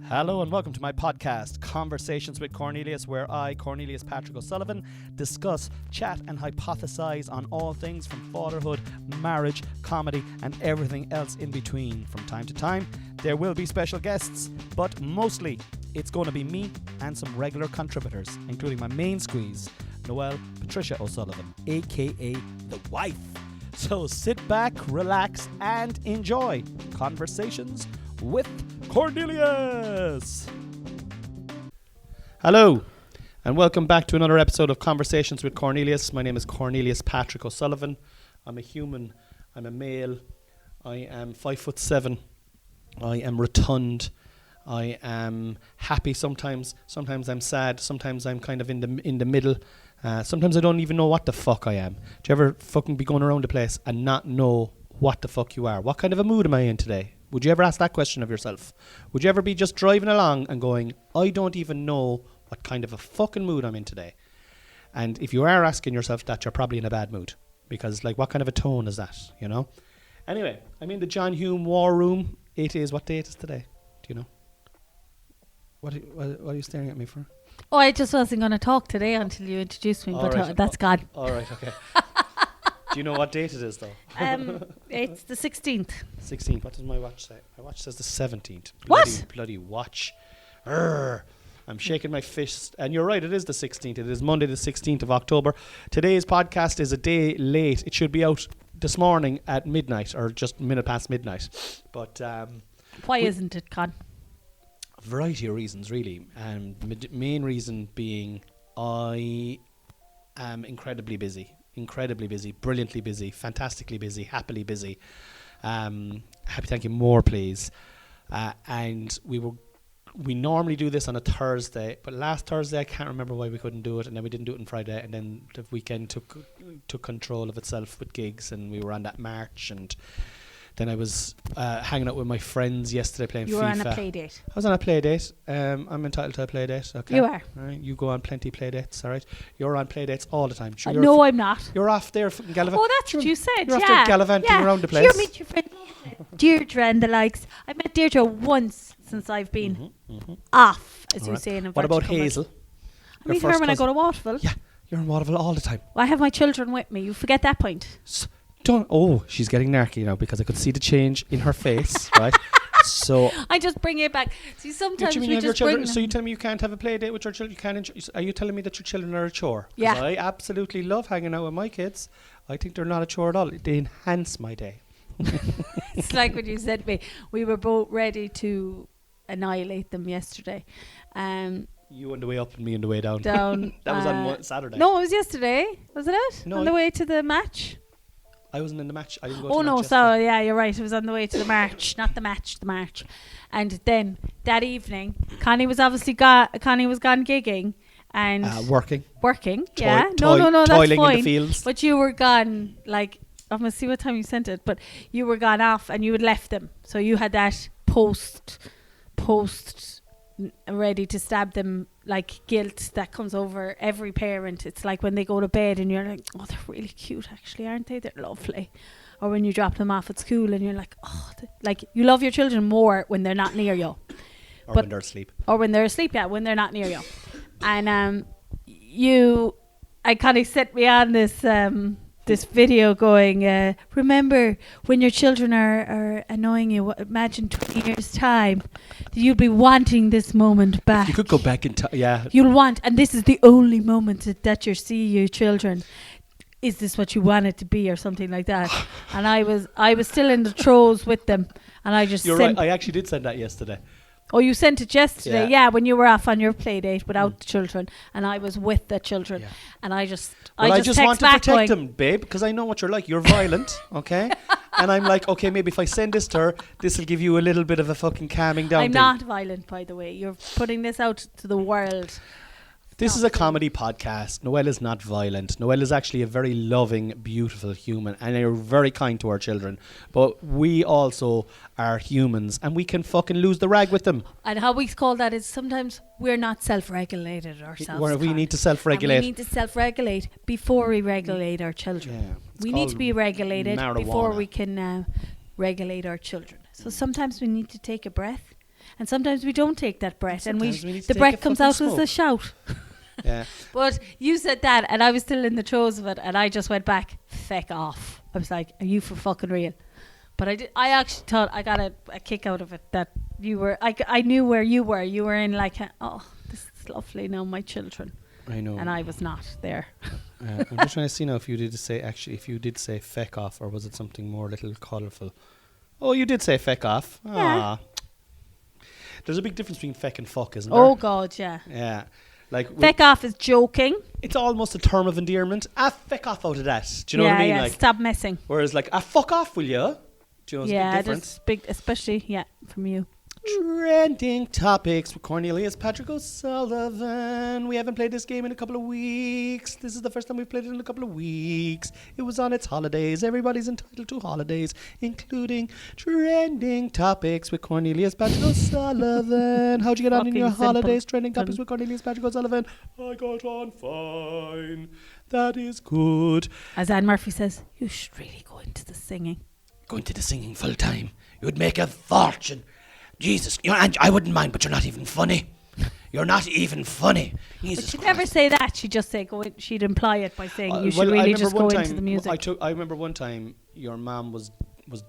Hello and welcome to my podcast, Conversations with Cornelius, where I, Cornelius Patrick O'Sullivan, discuss, chat and hypothesize on all things from fatherhood, marriage, comedy and everything else in between. From time to time, there will be special guests, but mostly it's going to be me and some regular contributors, including my main squeeze, Noelle Patricia O'Sullivan, aka the wife. So sit back, relax and enjoy Conversations with Cornelius. Hello and welcome back to another episode of Conversations with Cornelius. My name is Cornelius Patrick O'Sullivan. I'm a human, I'm a male, I am 5'7", I am rotund, I am happy sometimes I'm sad, sometimes I'm kind of in the middle, sometimes I don't even know what the fuck I am. Do you ever fucking be going around the place and not know what the fuck you are? What kind of a mood am I in today? Would you ever ask that question of yourself? Would you ever be just driving along and going, I don't even know what kind of a fucking mood I'm in today? And if you are asking yourself that, you're probably in a bad mood. Because, like, what kind of a tone is that, you know? Anyway, I'm in the John Hume War Room. It is, what date is today? Do you know? What are you staring at me for? Oh, I just wasn't going to talk today until you introduced me, but right. that's gone. All right, okay. Do you know what date it is, though? It's the 16th. 16th. What does my watch say? My watch says the 17th. What? Bloody watch. Urgh. I'm shaking my fist. And you're right, it is the 16th. It is Monday the 16th of October. Today's podcast is a day late. It should be out this morning at midnight, or just a minute past midnight. But why isn't it, Con? A variety of reasons, really. Main reason being I am incredibly busy, brilliantly busy, fantastically busy, happily busy. Happy, thank you, more please. And we normally do this on a Thursday, but last Thursday I can't remember why we couldn't do it, and then we didn't do it on Friday, and then the weekend took control of itself with gigs, and we were on that march, and then I was hanging out with my friends yesterday playing FIFA. You were on a play date. I was on a play date. I'm entitled to a play date. Okay. You are. All right. You go on plenty play dates. All right. You're on play dates all the time. Sure, No, I'm not. You're off there fucking gallivanting. Oh, that's what you said. You're off there gallivanting around the place. You meet your friend Deirdre and the likes. I met Deirdre once since I've been off, as you say in a What about Hazel? I meet her when I go to Waterville. Yeah, you're in Waterville all the time. Well, I have my children with me. You forget that point. She's getting narky now because I could see the change in her face, right? So I just bring it back. See, sometimes you we just bring. So you tell me you can't have a play date with your children? You can't are you telling me that your children are a chore? Yeah. I absolutely love hanging out with my kids. I think they're not a chore at all. They enhance my day. It's like when you said to me, we were both ready to annihilate them yesterday. You on the way up and me on the way down. That was on Saturday. No, it was yesterday. Wasn't it? No, on the way to the match? I wasn't in the match. I didn't go to the match. Oh, no. So, yeah, you're right. It was on the way to the march. Not the match, the march. And then that evening, Connie was gone gigging. And working. Yeah. No, that's toiling fine. in the fields. But you were gone, like, I'm going to see what time you sent it. But you were gone off and you had left them. So you had that post ready to stab them, like, guilt that comes over every parent. It's like when they go to bed and you're like, oh, they're really cute actually, aren't they? They're lovely. Or when you drop them off at school and you're like, oh, like, you love your children more when they're not near you. Or when they're asleep. Or when they're asleep, yeah, when they're not near you. And I kind of set me on this video going, remember when your children are annoying you, imagine 20 years time, you'll be wanting this moment back. You could go back in time, yeah. You'll want, and this is the only moment that you see your children. Is this what you want it to be, or something like that? And I was still in the throes with them, and I just. You're right. I actually did send that yesterday. Oh, you sent it yesterday? Yeah, when you were off on your play date without the children, and I was with the children, and I just want to protect them, babe, because I know what you're like. You're violent, okay? And I'm like, okay, maybe if I send this to her, this will give you a little bit of a fucking calming down I'm thing. not violent, by the way. You're putting this out to the world. This is a comedy podcast. Noelle is not violent. Noelle is actually a very loving, beautiful human, and they're very kind to our children. But we also are humans, and we can fucking lose the rag with them. And how we call that is sometimes we're not self-regulated ourselves. We need to self-regulate. And we need to self-regulate before we regulate our children. Yeah, we need to be regulated marijuana before we can regulate our children. So sometimes we need to take a breath and sometimes we don't take that breath, and Sometimes we need to the take breath a comes fucking out as a smoke. shout. Yeah. But you said that, and I was still in the throes of it, and I just went back, feck off. I was like, are you for fucking real? But I actually thought I got a kick out of it, that you were, I knew where you were. You were in like, oh, this is lovely now, my children. I know. And I was not there. I'm just trying to see now if you did say feck off, or was it something more little colourful? Oh, you did say feck off. Yeah. Ah. There's a big difference between feck and fuck, isn't there? Oh, God, yeah. Yeah. Like Feck off is joking. it's almost a term of endearment. Feck off out of that. Do you know what I mean? Yeah, Like, stop messing. whereas like, fuck off, will you? Do you know, it's a big difference. there's big, especially, from you. Trending topics with Cornelius Patrick O'Sullivan. We haven't played this game in a couple of weeks. This is the first time we've played it in a couple of weeks. It was on its holidays. Everybody's entitled to holidays, including trending topics with Cornelius Patrick O'Sullivan. How'd you get on in your Fucking holidays? simple. Trending topics with Cornelius Patrick O'Sullivan. I got on fine. That is good. As Anne Murphy says, you should really go into the singing. Go into the singing full time. You'd make a fortune. Jesus, I wouldn't mind, but you're not even funny. You're not even funny. Jesus But she'd Christ. never say that. She'd just say, she'd imply it by saying, you should Well, I really remember just one go time into the music. I remember one time your mum was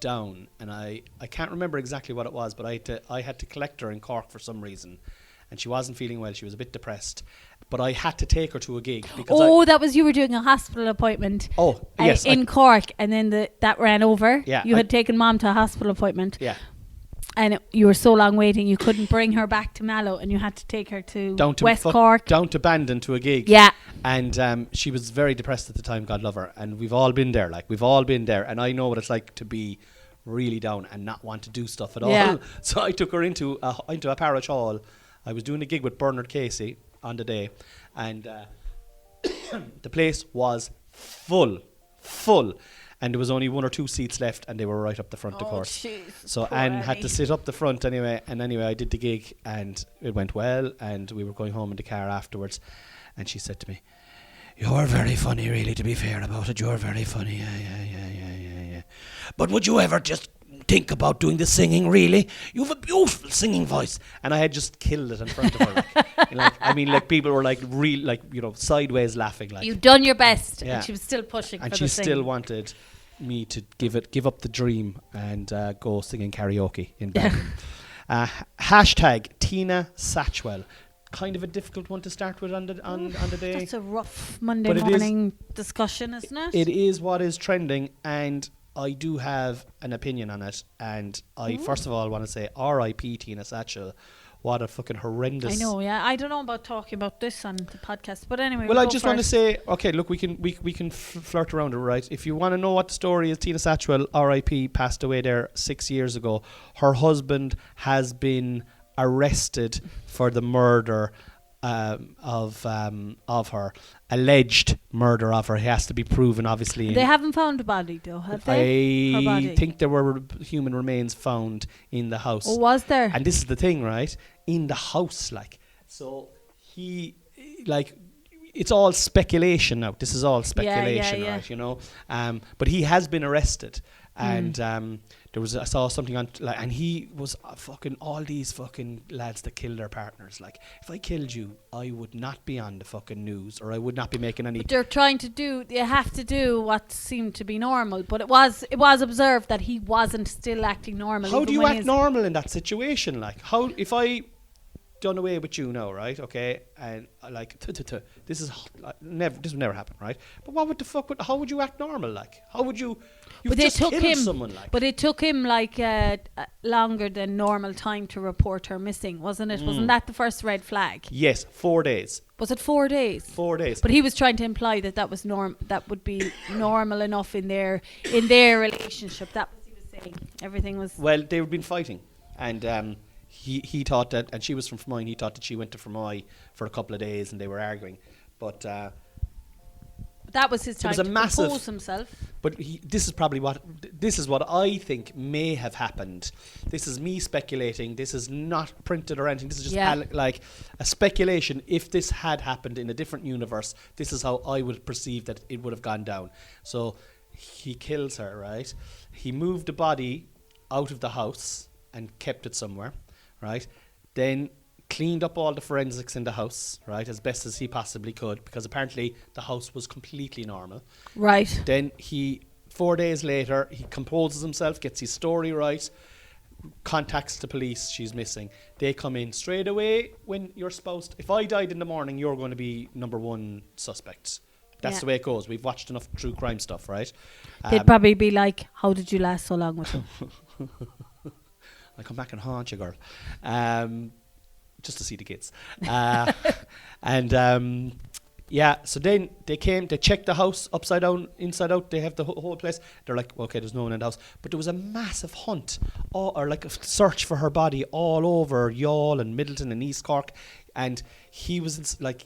down, and I can't remember exactly what it was, but I had to collect her in Cork for some reason, and she wasn't feeling well. She was a bit depressed, but I had to take her to a gig because that was you were doing a hospital appointment. Yes, in Cork, and then that ran over. Yeah, you had taken Mom to a hospital appointment. yeah, And you were so long waiting, you couldn't bring her back to Mallow, and you had to take her to down to West Cork. down to Bandon to a gig. Yeah. And she was very depressed at the time, God love her. And we've all been there, and I know what it's like to be really down and not want to do stuff at Yeah. all. So I took her into a parish hall. I was doing a gig with Bernard Casey on the day, and the place was full, and there was only 1 or 2 seats left, and they were right up the front, of course. So Anne had to sit up the front anyway, and I did the gig, and it went well, and we were going home in the car afterwards, and she said to me, "You're very funny, really, to be fair about it. You're very funny, yeah. But would you ever just think about doing the singing, really? You have a beautiful singing voice." And I had just killed it in front of her. People were sideways laughing. Like, You'd done your best, Yeah. and she was still pushing and for she the still singing. wanted me to give up the dream and go singing karaoke in Bandon. Hashtag Tina Satchwell. Kind of a difficult one to start with on the day. That's a rough Monday But it is- morning discussion, isn't it? It is what is trending, and I do have an opinion on it. And I first of all want to say R.I.P. Tina Satchwell. What a fucking horrendous. I know, yeah. I don't know about talking about this on the podcast, but anyway. Well, we'll I go just want to first. say, okay, look, we can flirt around it, right? If you want to know what the story is, Tina Satchwell, R.I.P., passed away there 6 years ago. Her husband has been arrested for the murder of her, alleged murder of her. He has to be proven, obviously. They haven't found a body, though, have they? Her I body. think there were human remains found in the house. Oh, was there? And this is the thing, right? In the house, like. So he, like, it's all speculation now. This is all speculation, yeah. right? You know? But he has been arrested. And I saw something on, and he was fucking all these fucking lads that killed their partners. Like, if I killed you, I would not be on the fucking news, or I would not be making any. But they're trying to do. They have to do what seemed to be normal, but it was observed that he wasn't still acting normal. How even do you when act normal in that situation? Like, how if I done away with you now, right? Okay, and like this is never. This would never happen, right? But what would the fuck? How would you act normal? Like, how would you? You've just killed someone, like. But it took him like longer than normal time to report her missing, wasn't it? Wasn't that the first red flag? Yes, 4 days. Was it 4 days? 4 days. But he was trying to imply that was that would be normal enough in their relationship. That was he was saying. Everything was. Well, they've been fighting, and he thought that, and she was from Fermoy. He thought that she went to Fermoy for a couple of days, and they were arguing. But That was his time was a to massive- propose himself. But this is what I think may have happened. This is me speculating. This is not printed or anything. This is just like a speculation. If this had happened in a different universe, this is how I would perceive that it would have gone down. So he kills her, right? He moved the body out of the house and kept it somewhere, right? Then cleaned up all the forensics in the house, right, as best as he possibly could, because apparently the house was completely normal. Right. Then 4 days later, he composes himself, gets his story right, contacts the police, she's missing. They come in straight away when your spouse, if I died in the morning, you're going to be number one suspect. That's the way it goes. We've watched enough true crime stuff, right? They'd probably be like, how did you last so long with him? I come back and haunt you, girl. Just to see the kids. So then they came, they checked the house upside down, inside out. They have the whole place. They're like, okay, there's no one in the house. But there was a massive hunt, or like a search for her body all over Youghal and Middleton and East Cork. And he was like,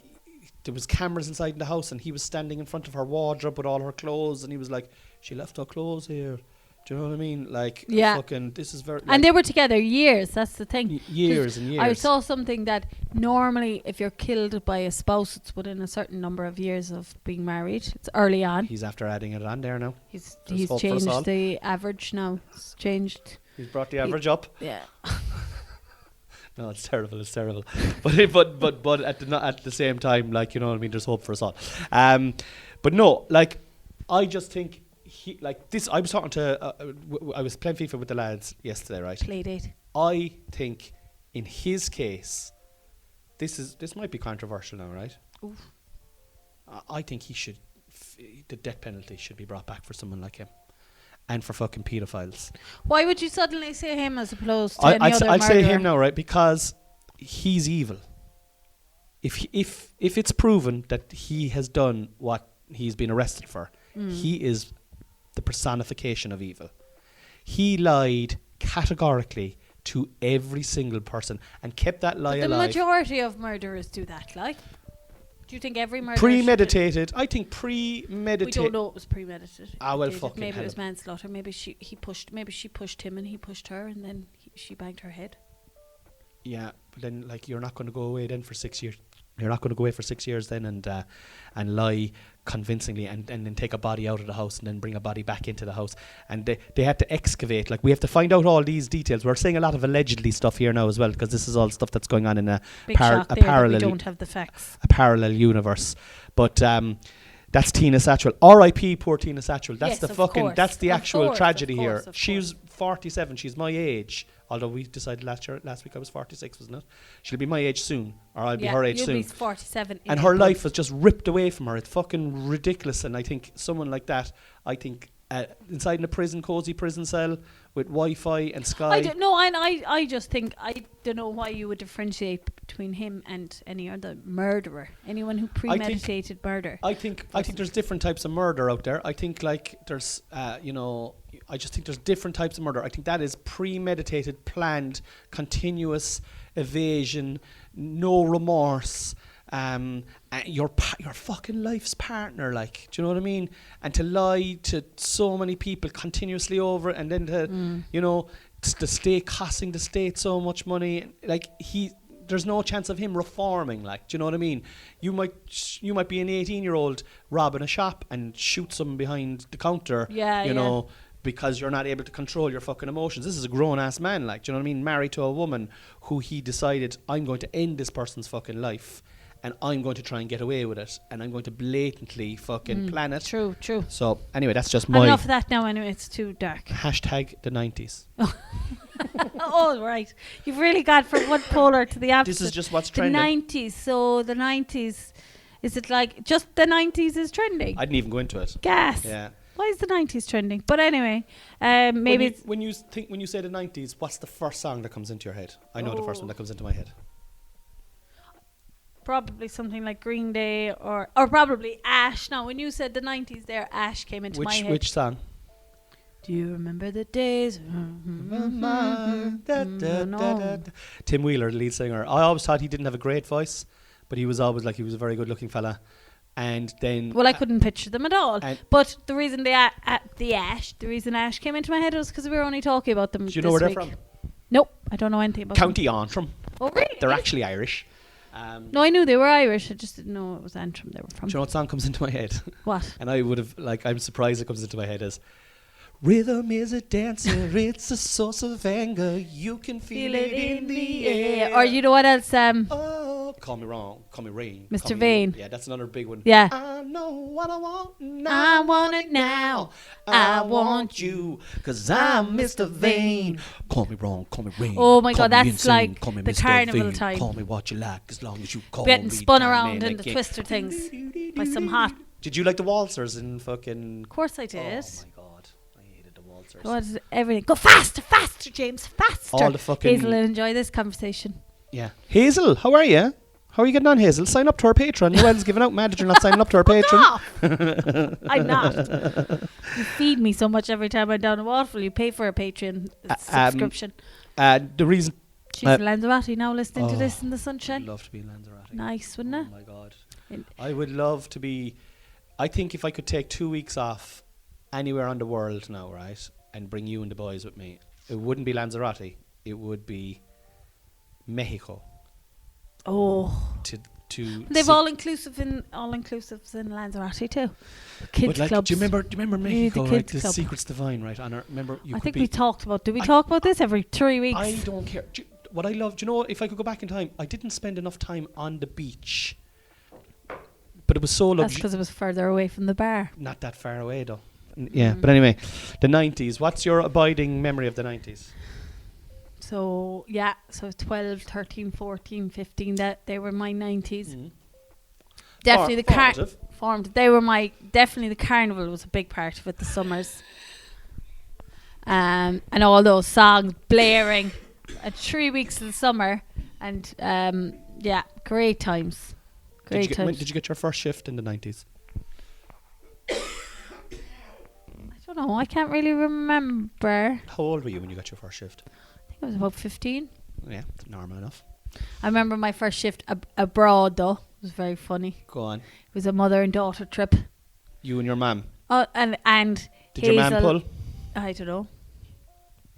there was cameras inside the house, and he was standing in front of her wardrobe with all her clothes, and he was like, she left her clothes here. Do you know what I mean? Like, fucking, this is very... Like, and they were together years, that's the thing. Years and years. I saw something that normally if you're killed by a spouse, it's within a certain number of years of being married. It's early on. He's after adding it on there now. He's changed the average now. It's changed. He's brought the average up. Yeah. No, it's terrible. It's terrible. but at the same time, like, you know what I mean, there's hope for us all. But no, like, I just think I was talking to I was playing FIFA with the lads yesterday, right? Play date. I think in his case, this might be controversial now, right? Oof. I think the death penalty should be brought back for someone like him. And for fucking paedophiles. Why would you suddenly say him as opposed to any other I'd murderer? say him now, right? Because he's evil. If it's proven that he has done what he's been arrested for, he is the personification of evil. He lied categorically to every single person and kept that lie alive. The majority of murderers do that, like. Do you think every murder premeditated? I think premeditated. We don't know it was premeditated. Well, fucking maybe it was manslaughter. Maybe she pushed him and he pushed her, and then she banged her head. Yeah, but then like you're not going to go away then for 6 years. You're not going to go away for 6 years then and lie convincingly and then take a body out of the house and then bring a body back into the house. And they had to excavate. Like, we have to find out all these details. We're saying a lot of allegedly stuff here now as well, because this is all stuff that's going on in a parallel. We don't have the facts. A parallel universe. But that's Tina Satchwell. R.I.P. poor Tina Satchwell. That's that's the actual tragedy here. She's 47. She's my age. Although we decided last week I was 46, wasn't it? She'll be my age soon, or I'll be her age soon. You'll be 47. And her life was just ripped away from her. It's fucking ridiculous. And I think someone like that, inside in a cozy prison cell with Wi-Fi and Sky. I don't know, and I just think, I don't know why you would differentiate between him and any other murderer, anyone who premeditated murder. I think there's different types of murder out there. I think like there's I just think there's different types of murder. I think that is premeditated, planned, continuous evasion, no remorse. Your fucking life's partner, like, do you know what I mean? And to lie to so many people continuously over, and then the state costing the state so much money, like there's no chance of him reforming, like, do you know what I mean? You might be an 18-year-old robbing a shop and shoot someone behind the counter, because you're not able to control your fucking emotions. This is a grown-ass man, like, do you know what I mean? Married to a woman who he decided, I'm going to end this person's fucking life, and I'm going to try and get away with it, and I'm going to blatantly fucking plan it. True. So, anyway, that's just my... Enough of that now, anyway, it's too dark. Hashtag the 90s. Oh, right. You've really got from one polar to the opposite. This is just what's trending. The 90s, so the 90s, is it like just the 90s is trending? I didn't even go into it. Gas. Yeah. Why is the 90s trending? But anyway, maybe... When you say the 90s, what's the first song that comes into your head? I know the first one that comes into my head. Probably something like Green Day or probably Ash. Now, when you said the 90s there, Ash came into my head. Which song? Do you remember the days? Tim Wheeler, the lead singer. I always thought he didn't have a great voice, but he was always he was a very good looking fella. And then... Well, I couldn't picture them at all. But the reason the reason Ash came into my head was because we were only talking about them. Do you know where they're from? Nope, I don't know anything about County Antrim. Oh, really? They're actually Irish. No, I knew they were Irish. I just didn't know it was Antrim they were from. Do you know what song comes into my head? What? And I would have, I'm surprised it comes into my head as Rhythm is a dancer, it's a source of anger. You can feel it in the air. Or you know what else? Oh, call me wrong, call me rain. Mr. Call me Vane. Yeah, that's another big one. Yeah. I know what I want now. I want it now. I want you, 'cause I'm Mr. Vane. Call me wrong, call me rain. Oh my call God, me that's insane, like call me the Mr. carnival Vane. time. Call me what you like, as long as you call Getting me. spun damn around man in the again. twister things by some hot. Did you like the waltzers in fucking... Of course I Oh did. my God, I hated the waltzers. What is everything? Go faster, faster, James, faster. All the fucking... Hazel will enjoy this conversation. Yeah. Hazel, how are you? How are you getting on, Hazel? Sign up to our Patreon. Noelle's giving out mad that you're not signing up to our Patreon. I'm not. You feed me so much every time I'm down a waterfall. You pay for a Patreon subscription. The reason... She's in Lanzarote now listening to this in the sunshine. I'd love to be in Lanzarote. Nice, wouldn't it? Oh my God. I would love to be... I think if I could take 2 weeks off anywhere on the world now, right, and bring you and the boys with me, it wouldn't be Lanzarote. It would be Mexico. Oh. They've all-inclusives in Lanzarote too. Kids like, clubs. do you remember Mexico, the right? kids The club. Secrets Divine, right? And I remember you I could think be... we talked about... Did we talk about this every 3 weeks? I don't care. What I love, do you know, if I could go back in time, I didn't spend enough time on the beach. But it was so That's lovely. because it was further away from the bar. Not that far away, though. Yeah, but anyway, the 90s. What's your abiding memory of the 90s? So, 12, 13, 14, 15, that they were my 90s. Mm. Definitely Formative. They were definitely the carnival was a big part of it, the summers. And all those songs blaring at 3 weeks of the summer. And, great times. When did you get your first shift in the 90s? I don't know. I can't really remember. How old were you when you got your first shift? I think I was about 15. Yeah, normal enough. I remember my first shift abroad, though. It was very funny. Go on. It was a mother and daughter trip. You and your mum? Oh, and Did your mum pull? I don't know.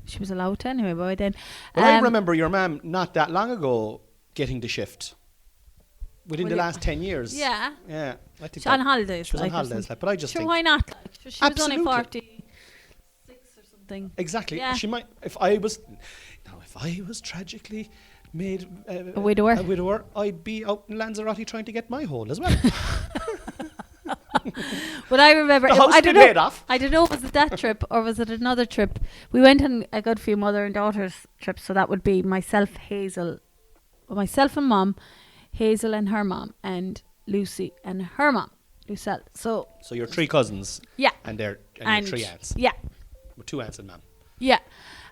She was allowed to anyway by then. Well, I remember your mum not that long ago getting the shift. Within the last 10 years. Yeah. Yeah. I think She on holidays. She was on holidays, but I just think... why not? She was only Absolutely. 46 or something. Exactly. Yeah. She might... If I was tragically made a widower, I'd be out in Lanzarote trying to get my hole as well. But I remember... The house I been don't know. paid off. I don't know, was it that trip or was it another trip? We went on a good few mother and daughters trips, so that would be myself, Hazel, myself and Mum, Hazel and her mom, and Lucy and her mom, Lucille. So your 3 cousins. Yeah. And your 3 aunts. Yeah. With 2 aunts and mum. Yeah.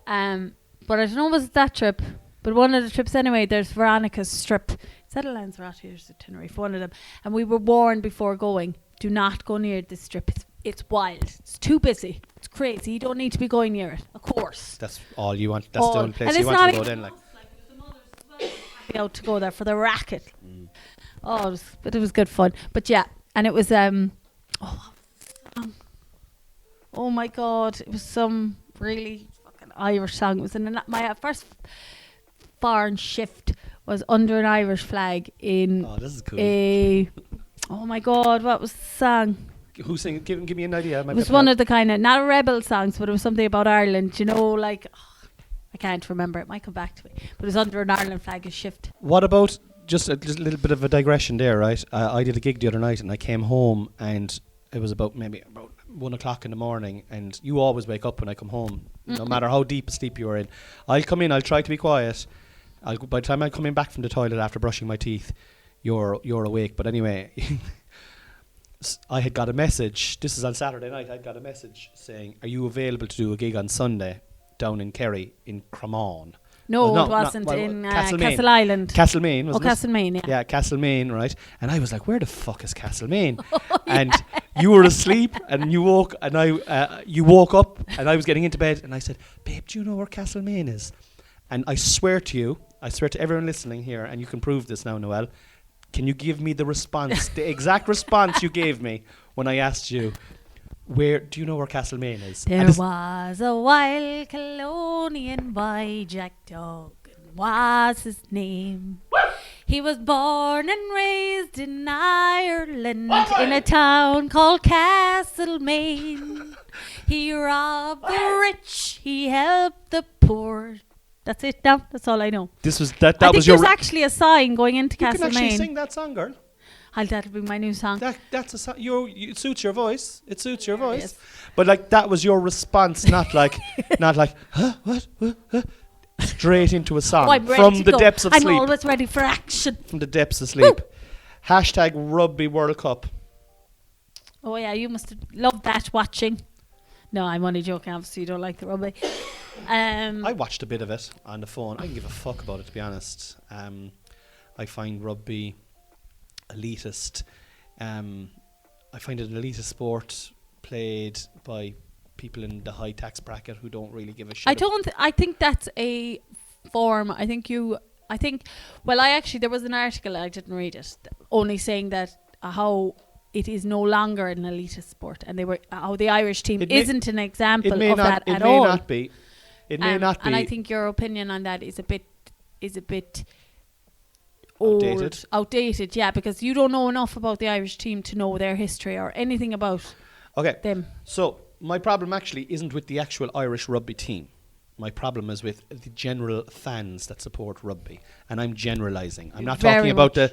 But I don't know, was it that trip? But one of the trips anyway, there's Veronica's strip. Is that a Lanzarote or is it Tenerife? One of them. And we were warned before going, do not go near this strip. It's wild. It's too busy. It's crazy. You don't need to be going near it. Of course. That's all you want. That's the only place and you it's want not to go then. Like. Be out to go there for the racket. But it was good fun. But yeah, and it was oh my God, it was some really fucking Irish song. It was my first foreign shift was under an Irish flag in this is cool. oh my God, what was the song? Who sang? Give me an idea. It was one of the kind of not rebel songs, but it was something about Ireland. You know, like. I can't remember. It might come back to me. But it was under an Ireland flag, a shift. What about just a little bit of a digression there, right? I did a gig the other night and I came home and it was about 1 o'clock in the morning, and you always wake up when I come home, no matter how deep a sleep you are in. I'll come in, I'll try to be quiet. By the time I'm coming back from the toilet after brushing my teeth, you're awake. But anyway, I had got a message. This is on Saturday night. I got a message saying, "Are you available to do a gig on Sunday down in Kerry in Cremon?" No, it wasn't in Castlemaine. Castle Island. Castlemaine, wasn't it? Castlemaine, yeah. Yeah, Castlemaine, right? And I was like, "Where the fuck is Castlemaine?" And you were asleep, and you woke up, and I was getting into bed, and I said, "Babe, do you know where Castlemaine is?" And I swear to everyone listening here, and you can prove this now, Noelle. Can you give me the response, the exact response you gave me when I asked you, "Where do you know where Castlemaine is?" There was a wild Colonian boy, Jack Duggan was his name. He was born and raised in Ireland in a town called Castlemaine. He robbed the rich, he helped the poor. That's it now. That's all I know. This was that. I That think was your. there's actually a sign going into You can actually Castlemaine. sing that song, girl. That'll be my new song. That's a song. It suits your voice. It suits your voice. Yes. But like that was your response, not like, huh, what, huh? Straight into a song I'm ready from to the go. depths of I'm sleep. always ready for action. From the depths of sleep. Hashtag Rugby World Cup. Oh yeah, you must have loved that watching. No, I'm only joking. Obviously, you don't like the rugby. I watched a bit of it on the phone. I can give a fuck about it, to be honest. I find rugby elitist. I find it an elitist sport played by people in the high tax bracket who don't really give a shit. I think that's a form. Well, there was an article, I didn't read it, only saying that how it is no longer an elitist sport, and how the Irish team isn't an example of that at all. It may not be. It may not be. And I think your opinion on that is a bit outdated, yeah, because you don't know enough about the Irish team to know their history or anything about them. So my problem actually isn't with the actual Irish rugby team. My problem is with the general fans that support rugby, and I'm generalising. I'm not talking about the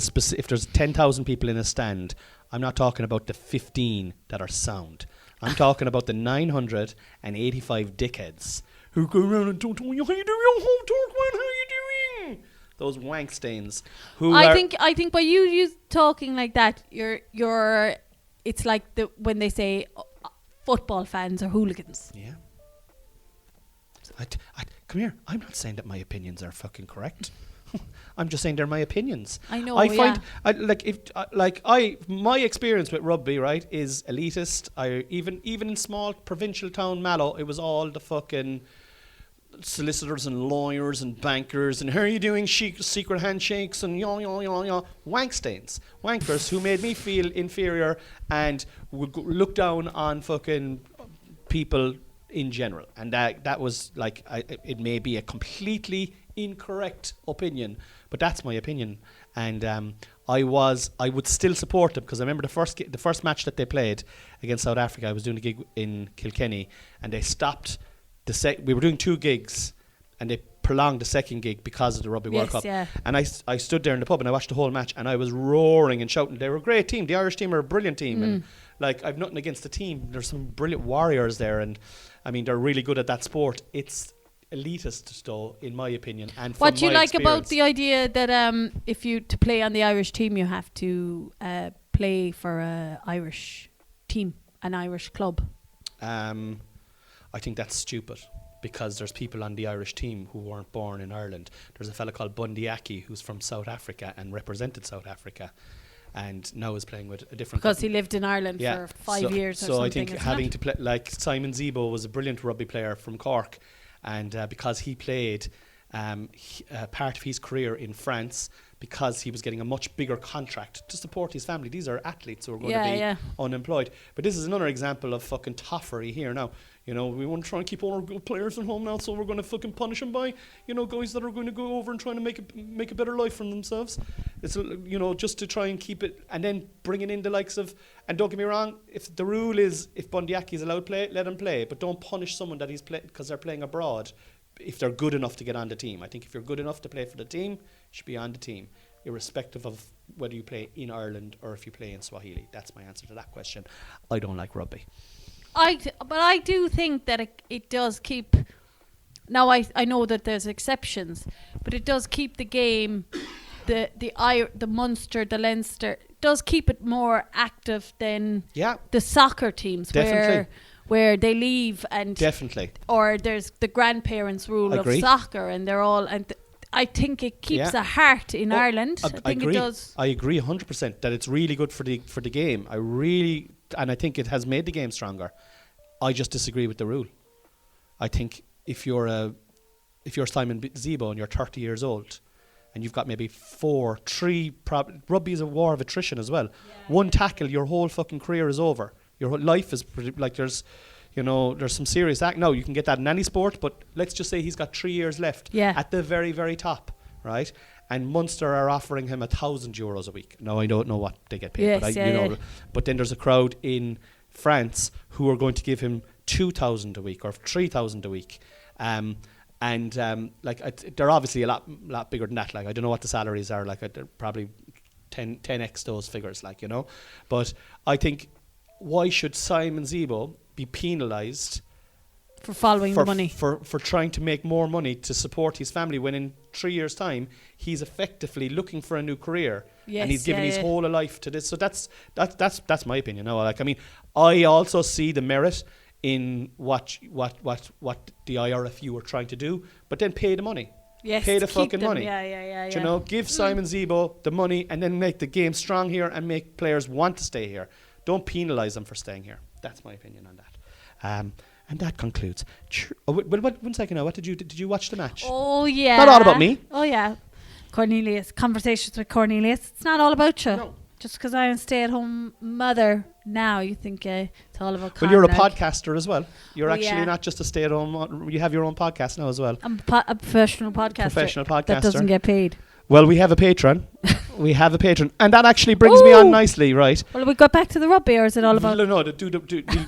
specific. If there's 10,000 people in a stand, I'm not talking about the 15 that are sound. I'm talking about the 985 dickheads who go around and don't tell you how you do your homework, man. How you doing? Those wank stains. I think by you talking like that, you're. It's like when they say football fans are hooligans. Yeah. Come here. I'm not saying that my opinions are fucking correct. I'm just saying they're my opinions. I know. I find my experience with rugby, right, is elitist. Even in small provincial town Mallow, it was all the fucking solicitors and lawyers and bankers and how are you doing secret handshakes and wank stains, wankers who made me feel inferior and would look down on fucking people in general. And that was like, it may be a completely incorrect opinion, but that's my opinion. And I would still support them, because I remember the first match that they played against South Africa. I was doing a gig in Kilkenny, and they stopped we were doing 2 gigs, and they prolonged the second gig because of the Rugby World Cup. Yeah. And I stood there in the pub and I watched the whole match, and I was roaring and shouting. They were a great team. The Irish team are a brilliant team, and like, I've nothing against the team. There's some brilliant warriors there, and I mean, they're really good at that sport. It's elitist, though, in my opinion. And what do you like about the idea that to play on the Irish team, you have to play for an Irish team, an Irish club? I think that's stupid, because there's people on the Irish team who weren't born in Ireland. There's a fella called Bundy Aki who's from South Africa and represented South Africa, and now is playing with a different. Because he lived in Ireland for 5 years or something. So I think having to play, like Simon Zebo was a brilliant rugby player from Cork, and because he played part of his career in France, because he was getting a much bigger contract to support his family. These are athletes who are going to be unemployed. But this is another example of fucking toffery here now. You know, we want to try and keep all our good players at home now, so we're going to fucking punish them by, guys that are going to go over and trying to make a better life for themselves. It's, just to try and keep it, and then bringing in the likes of, and don't get me wrong, if the rule is, if Bundyaki is allowed to play, let him play, but don't punish someone that he's because they're playing abroad if they're good enough to get on the team. I think if you're good enough to play for the team, you should be on the team, irrespective of whether you play in Ireland or if you play in Swahili. That's my answer to that question. I don't like rugby. But I do think that it does keep. Now I know that there's exceptions, but it does keep the game, the Munster, the Leinster, it does keep it more active than the soccer teams. Definitely. Where they leave and definitely, or there's the grandparents' rule of soccer, and they're all I think it keeps a heart in Ireland. I think it does. I agree 100% that it's really good for the game. And I think it has made the game stronger. I just disagree with the rule. I think if you're Simon Zebo and you're 30 years old, and you've got maybe rugby is a war of attrition as well. One tackle, your whole fucking career is over. Your whole life is there's some serious act. No, you can get that in any sport, but let's just say he's got 3 years left at the very, very top, right? And Munster are offering him €1,000 a week. Now I don't know what they get paid, Yes, but yeah. But then there's a crowd in France who are going to give him 2,000 a week or 3,000 a week. They're obviously a lot bigger than that. Like, I don't know what the salaries are. Like, they're probably 10x those figures. Like, but I think, why should Simon Zebo be penalised For following the money. for trying to make more money to support his family, when in 3 years' time he's effectively looking for a new career, Yes, and he's given yeah, his yeah. whole life to this. So that's my opinion. Now, like, I mean, I also see the merit in what the IRFU are trying to do, but then pay the money. Yes, Pay the keep fucking them. money. Yeah. Do give Simon Zebo the money, and then make the game strong here and make players want to stay here. Don't penalise them for staying here. That's my opinion on that. And that concludes. One second now. What did you watch the match? Oh, yeah. Not all about me. Oh, yeah. Cornelius. Conversations with Cornelius. It's not all about you. No. Just because I'm a stay-at-home mother now, you think it's all about Well, you're a Conrad. podcaster as well. You're actually yeah. not just a stay-at-home. You have your own podcast now as well. I'm a professional podcaster. Professional podcaster. That doesn't get paid. Well, we have a patron. And that actually brings me on Ooh. nicely, right? Well, we got back to the rugby, or is it all about... No,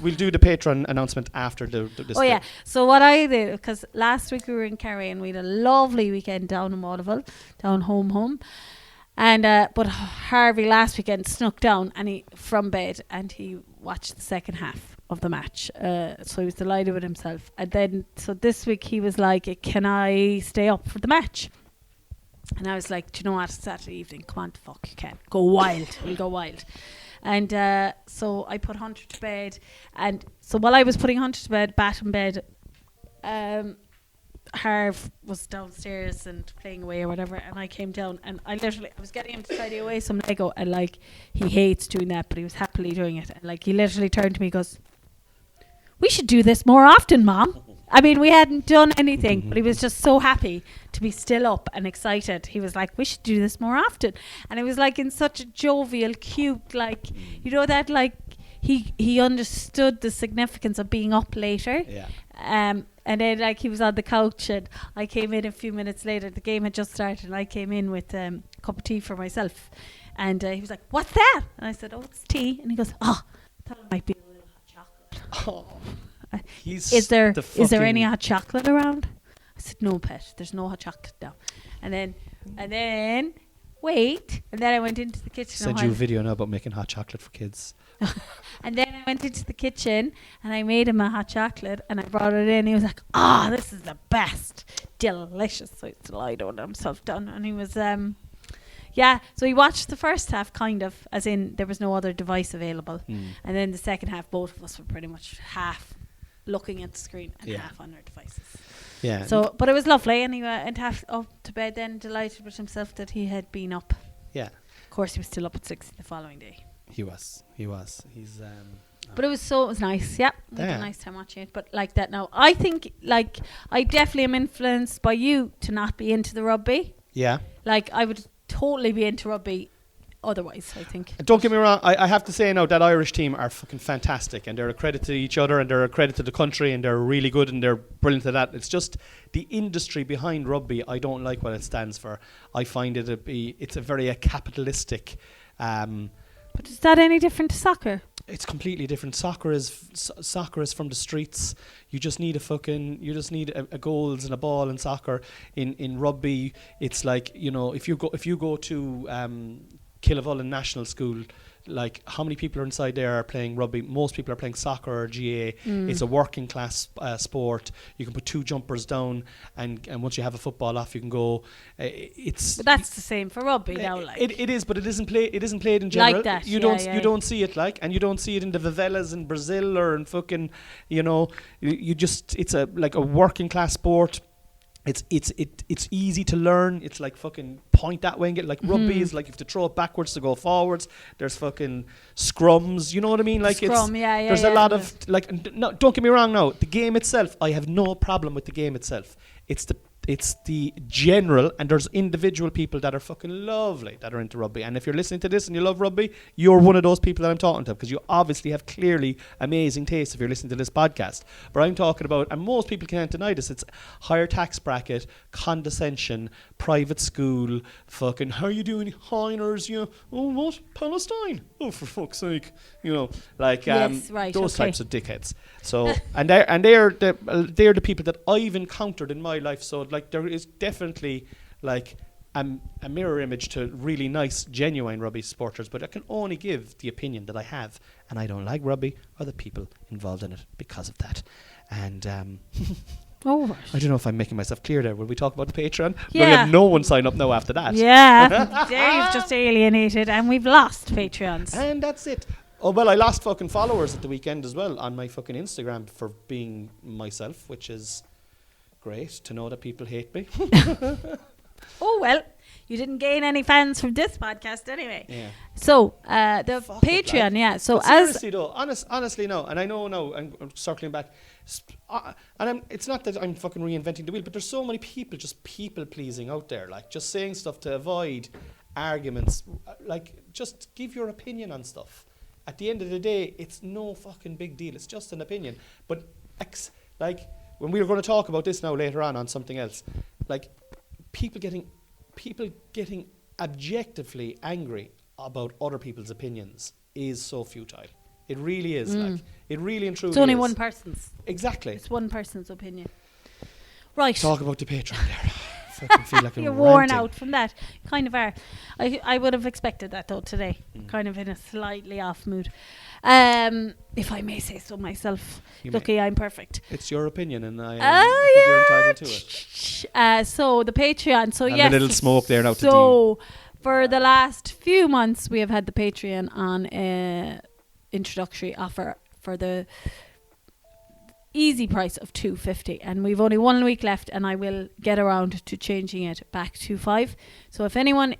we'll do the patron announcement after this. Oh, yeah. So what I did, because last week we were in Kerry and we had a lovely weekend down in Waterville, down home. And but Harvey last weekend snuck down from bed and he watched the second half of the match. So he was delighted with himself. And then, so this week he was like, can I stay up for the match? And I was like, do you know what, Saturday evening, come on, fuck, you can. Go wild. We'll go wild. And so I put Hunter to bed. And so while I was putting Hunter to bed, Bat in bed, Harv was downstairs and playing away or whatever, and I came down and I was getting him to tidy away some Lego, and like, he hates doing that, but he was happily doing it. And like, he literally turned to me and goes, we should do this more often, Mom. I mean, we hadn't done anything, but he was just so happy to be still up and excited. He was like, we should do this more often. And it was like in such a jovial, cute, like, that, like, he understood the significance of being up later. Yeah. And then, like, he was on the couch and I came in a few minutes later. The game had just started and I came in with a cup of tea for myself. And he was like, what's that? And I said, oh, it's tea. And he goes, I thought it might be a little hot chocolate. Oh. Is there any hot chocolate around? I said, no, pet, there's no hot chocolate now. And then wait, and then I went into the kitchen. Send you a video now about making hot chocolate for kids. And then I went into the kitchen and I made him a hot chocolate and I brought it in. He was like, this is the best, delicious. So he's delighted with himself done. And he was so he watched the first half, kind of, as in there was no other device available. And then the second half, both of us were pretty much half looking at the screen and half on our devices. Yeah. So, but it was lovely, and he went half up to bed then, delighted with himself that he had been up. Yeah. Of course, he was still up at 6 the following day. He was. He's. But it was nice. Yeah, we had a nice time watching it. But like that now, I think, like, I definitely am influenced by you to not be into the rugby. Yeah. Like, I would totally be into rugby otherwise, I think. Don't get me wrong, I have to say now that Irish team are fucking fantastic, and they're a credit to each other, and they're a credit to the country, and they're really good, and they're brilliant at that. It's just the industry behind rugby, I don't like what it stands for. I find it's a very capitalistic. But is that any different to soccer? It's completely different. Soccer is from the streets. You just need a goals and a ball in soccer. In rugby, it's like, if you go to Killavullen National School, like, how many people are inside there are playing rugby? Most people are playing soccer or GA. It's a working class sport. You can put two jumpers down, and once you have a football off, you can go. But that's the same for rugby now. Like, it is, but it isn't played in general. Like that. You don't see it, like, and you don't see it in the favelas in Brazil or in fucking, it's a working class sport. It's easy to learn. It's like fucking point that way and get, like, rugby is like you have to throw it backwards to go forwards. There's fucking scrums, you know what I mean? Like, there's a lot of, like, no, don't get me wrong now. The game itself, I have no problem with the game itself. It's it's the general, and there's individual people that are fucking lovely that are into rugby. And if you're listening to this and you love rugby, you're one of those people that I'm talking to, because you obviously have clearly amazing taste if you're listening to this podcast. But I'm talking about, and most people can't deny this, it's higher tax bracket, condescension, private school, fucking, how you doing, Heiners? You know, oh, what? Palestine? Oh, for fuck's sake. You know, like Yes, right, those okay. types of dickheads. So, and they're the people that I've encountered in my life. So, like, there is definitely like a mirror image to really nice, genuine rugby supporters. But I can only give the opinion that I have, and I don't like rugby or the people involved in it because of that. And Oh, I don't know if I'm making myself clear there. Will we talk about the Patreon? Yeah. We'll have no one sign up now after that. yeah. There you've just alienated, and we've lost Patreons. And that's it. Oh, well, I lost fucking followers at the weekend as well on my fucking Instagram for being myself, which is great to know that people hate me. Oh, well, you didn't gain any fans from this podcast anyway. Yeah. So, the Fuck it, Patreon, like. yeah. So, But as seriously though, honestly no, and I know now, I'm circling back, it's not that I'm fucking reinventing the wheel, but there's so many people just people pleasing out there, like just saying stuff to avoid arguments, like just give your opinion on stuff. At the end of the day, it's no fucking big deal. It's just an opinion. But like when we were going to talk about this now later on something else, like people getting objectively angry about other people's opinions is so futile. It really is. Like it really and truly. it's only is. one person's. Exactly. It's one person's opinion. Right. Talk about the Patreon there. I fucking feel like I'm You're worn ranting. out from that. Kind of are. I would have expected that though today. Kind of in a slightly off mood. If I may say so myself. You Lucky I'm perfect. It's your opinion, and I think you're entitled to it. So the Patreon. So And yes. a little smoke there now to So for the last few months, we have had the Patreon on introductory offer for the easy price of $2.50, and we've only 1 week left, and I will get around to changing it back to $5. So if anyone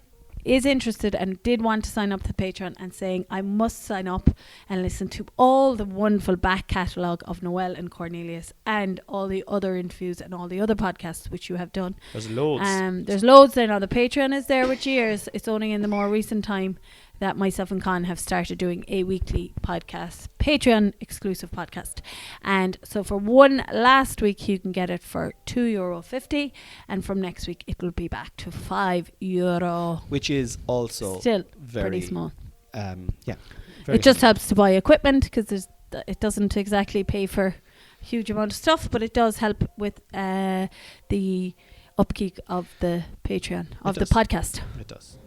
is interested and did want to sign up to Patreon and saying I must sign up and listen to all the wonderful back catalogue of Noel and Cornelius and all the other interviews and all the other podcasts which you have done, There's loads. there's loads there now. The Patreon is there with years. It's only in the more recent time that myself and Con have started doing a weekly podcast, Patreon exclusive podcast. And so for one last week, you can get it for €2.50. And from next week, it will be back to €5. Which is also Still very pretty small. Yeah. It just helps to buy equipment, because it doesn't exactly pay for a huge amount of stuff, but it does help with the upkeep of the Patreon, of the podcast.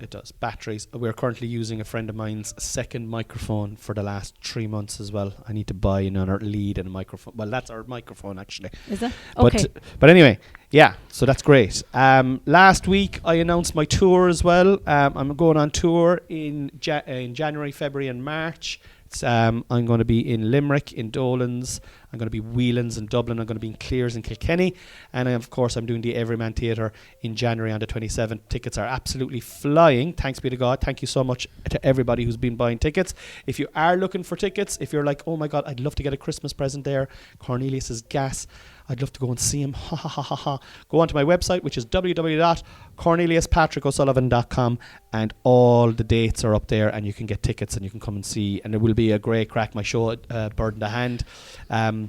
It does. Batteries. We're currently using a friend of mine's second microphone for the last 3 months as well. I need to buy another lead and a microphone. Well, that's our microphone actually. Is it? Okay. But anyway, yeah, so that's great. Last week I announced my tour as well. I'm going on tour in January, February and March. I'm going to be in Limerick, in Dolan's. I'm going to be Whelan's in Dublin. I'm going to be in Clears in Kilkenny. And of course, I'm doing the Everyman Theatre in January on the 27th. Tickets are absolutely flying. Thanks be to God. Thank you so much to everybody who's been buying tickets. If you are looking for tickets, if you're like, oh my God, I'd love to get a Christmas present there. Cornelius is gas. I'd love to go and see him. Ha ha ha ha ha. Go onto my website, which is www.corneliuspatrickosullivan.com, and all the dates are up there, and you can get tickets and you can come and see. And it will be a great crack. My show, Bird in the Hand, I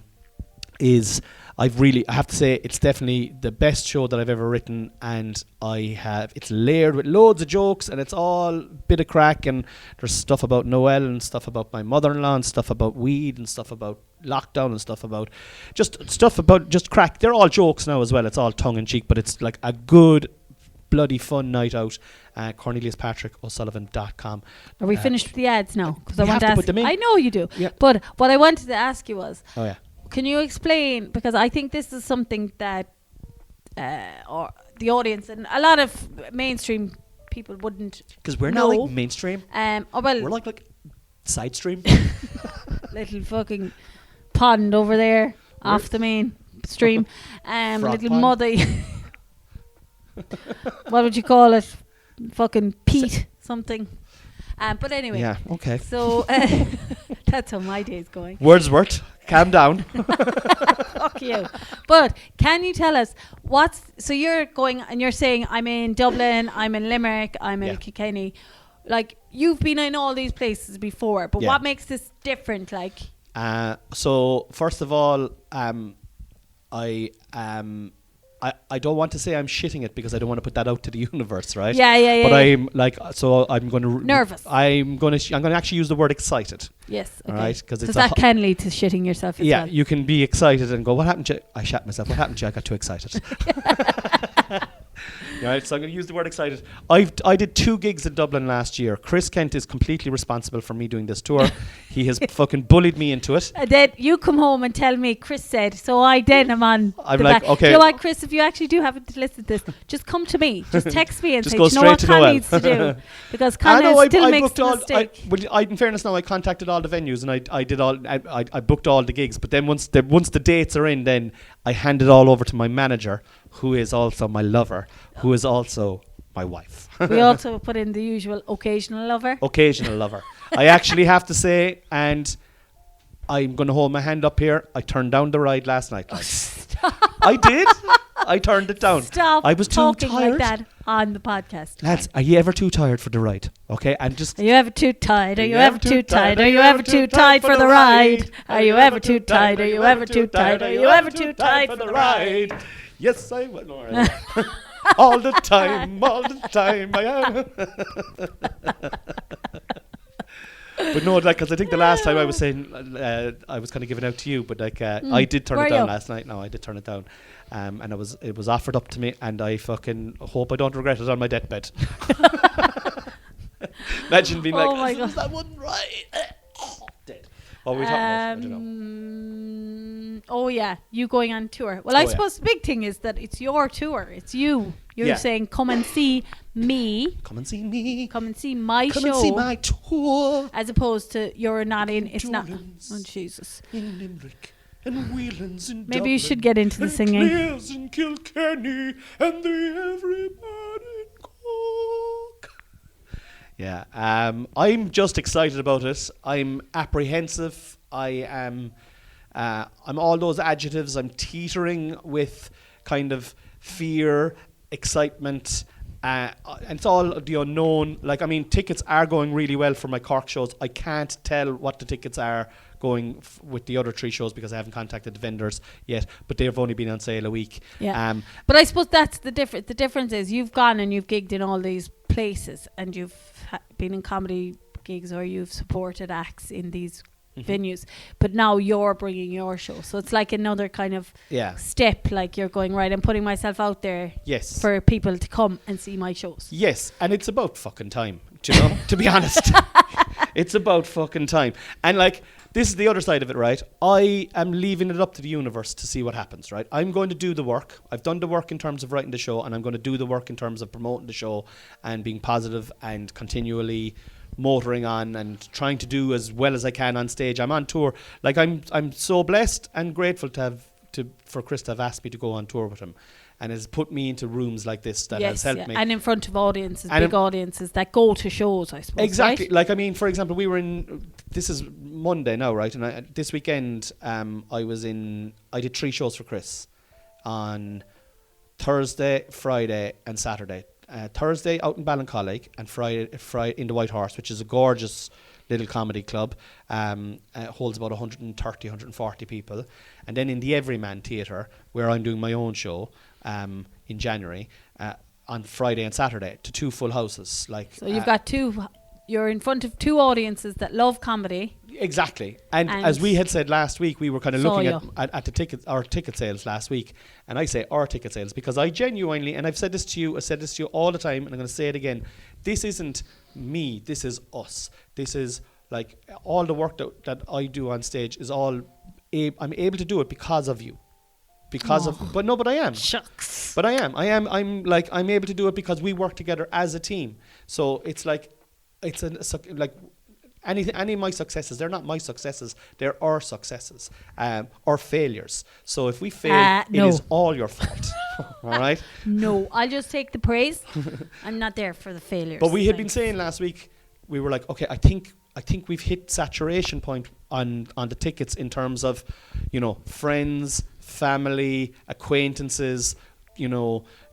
have to say it's definitely the best show that I've ever written, and it's layered with loads of jokes, and it's all bit of crack, and there's stuff about Noel and stuff about my mother-in-law and stuff about weed and stuff about lockdown and stuff about just crack. They're all jokes now as well. It's all tongue-in-cheek, but it's like a good bloody fun night out. CorneliusPatrickO'Sullivan.com. Are we finished with the ads now? Because I we want have to to ask. put them in. I know you do. Yeah. But what I wanted to ask you was, Oh yeah. can you explain, because I think this is something that or the audience and a lot of mainstream people wouldn't Because we're know. not like mainstream. Well, We're like side stream. little fucking pond over there off the main stream. Frog Little pond. muddy. What would you call it? Fucking peat something. But anyway. Yeah. Okay. So that's how my day's going. Wordsworth. calm down. Fuck you. But can you tell us so you're going and you're saying I'm in Dublin, I'm in Limerick, I'm in Kilkenny. Like, you've been in all these places before, but what makes this different? Like, so first of all, I don't want to say I'm shitting it because I don't want to put that out to the universe, right? Yeah. But I'm like, so I'm going to nervous. I'm going to actually use the word excited. Yes. Okay. Right? Because that can lead to shitting yourself as well. You can be excited and go, what happened to you? I shat myself. What happened to you? I got too excited. Right, so I'm going to use the word excited. I did 2 gigs in Dublin last year. Chris Kent is completely responsible for me doing this tour. He has fucking bullied me into it. And then you come home and tell me Chris said, so I then am on I'm the like, back. okay. You know what, Chris, if you actually do happen to listen to this, just come to me. Just text me and Just say, go do you know what straight to Con Noel. needs to do? Because Con still makes the mistake. In fairness now, I contacted all the venues and I booked all the gigs. But then once the dates are in, then I hand it all over to my manager, who is also my lover, who is also my wife. We also put in the usual occasional lover. Occasional lover. I actually have to say, and I'm going to hold my hand up here, I turned down the ride last night. I did. I turned it down. Stop I was too talking tired. like that on the podcast. Lads, are you ever too tired for the ride? Okay, and just... Are you ever too tired? Are you ever too tired? Are you ever too tired for the ride? Are you ever too tired? Are you ever too tired? Are you ever too tired for the ride? Yes, I will. All the time, I am. But no, like, because I think the last time I was saying, I was kind of giving out to you, but like, I did turn it down last night. No, I did turn it down, and it was offered up to me, and I fucking hope I don't regret it on my deathbed. Imagine being oh my God. That wasn't right. Dead. What were we talking about? I don't know. Oh yeah, you going on tour. Well, I suppose the big thing is that it's your tour. It's you. You're saying, come and see me. Come and see me. Come and see my show. Come and see my tour. As opposed to you're not in. It's not. Oh Jesus. In Limerick and Whelan's in Maybe Dublin, you should get into the singing. Clare's in Kilkenny and the everyman in Cork. Yeah, I'm just excited about it. I'm apprehensive. I'm all those adjectives. I'm teetering with kind of fear, excitement, and it's all the unknown. Like, I mean, tickets are going really well for my Cork shows. I can't tell what the tickets are going with the other 3 shows because I haven't contacted the vendors yet, but they've only been on sale a week. Yeah. But I suppose that's the difference. The difference is you've gone and you've gigged in all these places and you've been in comedy gigs or you've supported acts in these venues, but now you're bringing your show, so it's like another kind of step, like you're going, right, I'm putting myself out there for people to come and see my shows. Yes, and it's about fucking time, do you know? To be honest, it's about fucking time. And like, this is the other side of it, right? I am leaving it up to the universe to see what happens, right? I'm going to do the work. I've done the work in terms of writing the show, and I'm going to do the work in terms of promoting the show and being positive and continually motoring on and trying to do as well as I can on stage. I'm on tour. Like, I'm so blessed and grateful for Chris to have asked me to go on tour with him, and has put me into rooms like this that has helped me. And in front of audiences, big audiences that go to shows, I suppose. Exactly. Right? Like, I mean, for example, this is Monday now, right? And this weekend, I did 3 shows for Chris on Thursday, Friday, and Saturday. Thursday out in Ballincollig, and Friday in the White Horse, which is a gorgeous little comedy club. Holds about 130, 140 people. And then in the Everyman Theatre, where I'm doing my own show in January, on Friday and Saturday, to 2 full houses. Like, so you've got you're in front of 2 audiences that love comedy. Exactly. And as we had said last week, we were kind of looking at the our ticket sales last week. And I say our ticket sales because I genuinely, and I've said this to you all the time, and I'm going to say it again, this isn't me, this is us. This is like all the work that I do on stage is all, I'm able to do it because of you. But I am. Shucks. But I'm able to do it because we work together as a team. So it's like, any of my successes, they're not my successes, they're our successes, or failures. So if we fail, it is all your fault. All right? No, I'll just take the praise. I'm not there for the failures. But we had been saying last week, we were like, okay, I think I think we've hit saturation point on the tickets in terms of, friends, family, acquaintances,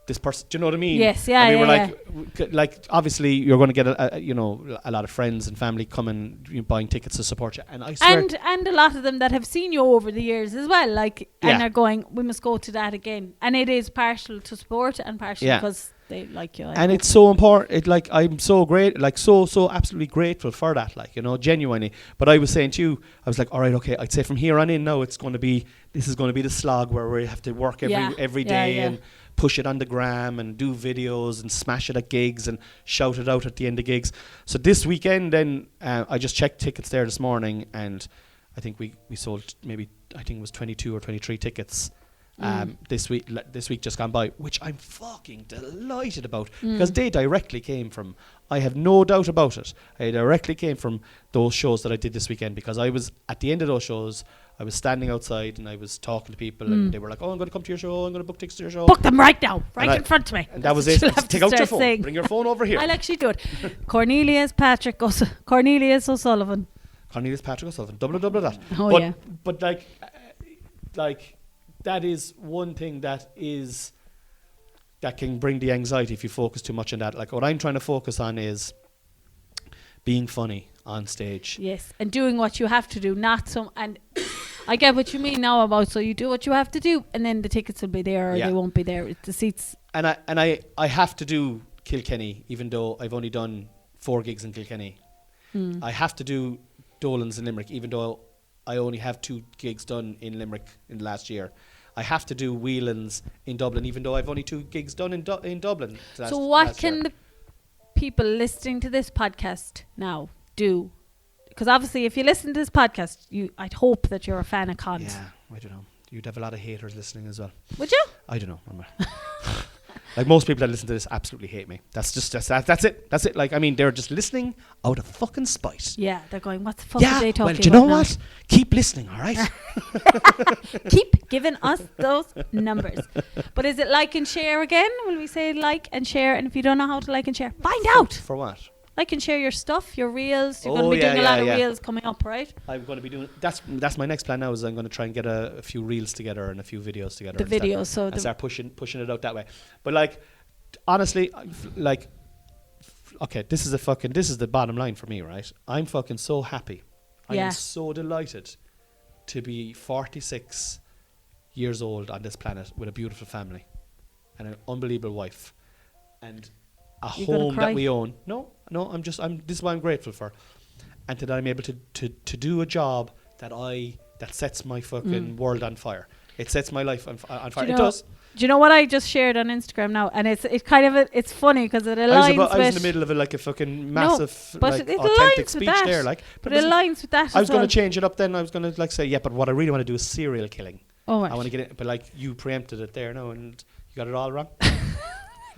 this person. Do you know what I mean? Yes, yeah, and we yeah, were like obviously you're going to get a lot of friends and family coming, buying tickets to support you. And I swear, and a lot of them that have seen you over the years as well, and are going, we must go to that again. And it is partial to support and partial because they like you. And it's so important. I'm so great, so absolutely grateful for that, genuinely. But I was saying to you, I was like, all right, okay, I'd say from here on in now, this is going to be the slog where we have to work every day and push it on the gram and do videos and smash it at gigs and shout it out at the end of gigs. So this weekend then, I just checked tickets there this morning, and I think we sold maybe, I think it was 22 or 23 tickets this week just gone by, which I'm fucking delighted about, because they directly came from, I have no doubt about it, they directly came from those shows that I did this weekend, because I was at the end of those shows, I was standing outside and I was talking to people and they were like, oh, I'm going to come to your show, I'm going to book tickets to your show. Book them right now, in front of me. And that was it. Take out your phone. Saying. Bring your phone over here. I'll actually do it. Cornelius Patrick O'Sullivan. Cornelius Patrick O'Sullivan. Double that. Oh, but, yeah. But like that is one thing that can bring the anxiety if you focus too much on that. Like what I'm trying to focus on is being funny on stage. Yes, and doing what you have to do, and I get what you mean now about, so you do what you have to do, and then the tickets will be there or they won't be there. It's the seats. And I have to do Kilkenny, even though I've only done 4 gigs in Kilkenny. I have to do Dolan's in Limerick, even though I only have 2 gigs done in Limerick in the last year. I have to do Whelan's in Dublin, even though I've only 2 gigs done in Dublin. So what can the people listening to this podcast now do? Because obviously if you listen to this podcast, I'd hope that you're a fan of cons. Yeah, I don't know. You'd have a lot of haters listening as well. Would you? I don't know. Like most people that listen to this absolutely hate me. That's it. Like, I mean, they're just listening out of fucking spite. Yeah, they're going, what the fuck are they talking about? Well, do you know what? Keep listening, all right? Keep giving us those numbers. But is it like and share again? Will we say like and share? And if you don't know how to like and share, find out. For what? Like and share your stuff, your reels. You're going to be doing a lot of reels coming up, right? I'm going to be doing. That's my next plan now. Is I'm going to try and get a few reels together and a few videos together. Start pushing it out that way. But like, honestly, okay, this is the bottom line for me, right? I'm fucking so happy. I am so delighted to be 46 years old on this planet with a beautiful family and an unbelievable wife and a home that we own. No, this is what I'm grateful for. And that I'm able to do a job that sets my fucking world on fire. It sets my life on fire. It does. Do you know what I just shared on Instagram now? And it's funny because it aligns with... I was in the middle of a fucking massive authentic speech there. But it aligns with that. I was going to change it up then. I was going to say, but what I really want to do is serial killing. Oh, I want to get it. But you preempted it there now and you got it all wrong.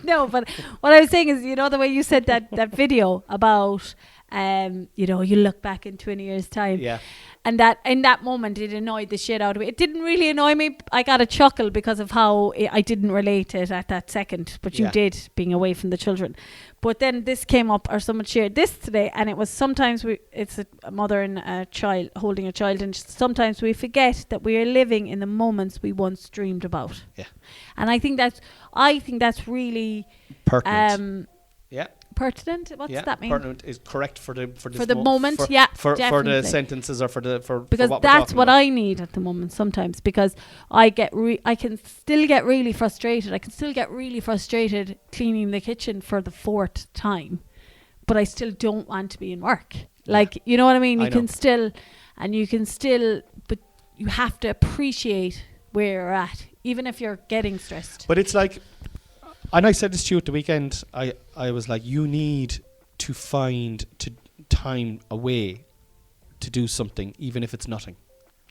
No, but what I was saying is, the way you said that video about, you look back in 20 years' time. Yeah. And that in that moment, it annoyed the shit out of me. It didn't really annoy me. I got a chuckle because of how I didn't relate to it at that second. But you did, being away from the children. But then this came up, or someone shared this today, and it was sometimes it's a mother and a child holding a child, and sometimes we forget that we are living in the moments we once dreamed about. Yeah. And I think that's really pertinent. Pertinent? What's that mean? Pertinent is correct for the moment. For the sentences or for because what that's what I need at the moment sometimes, because I can still get really frustrated. I can still get really frustrated cleaning the kitchen for the 4th time, but I still don't want to be in work. Like, you know what I mean? You can still, but you have to appreciate where you're at, even if you're getting stressed. But it's like, and I said this to you at the weekend, I was like, you need to find time away to do something, even if it's nothing.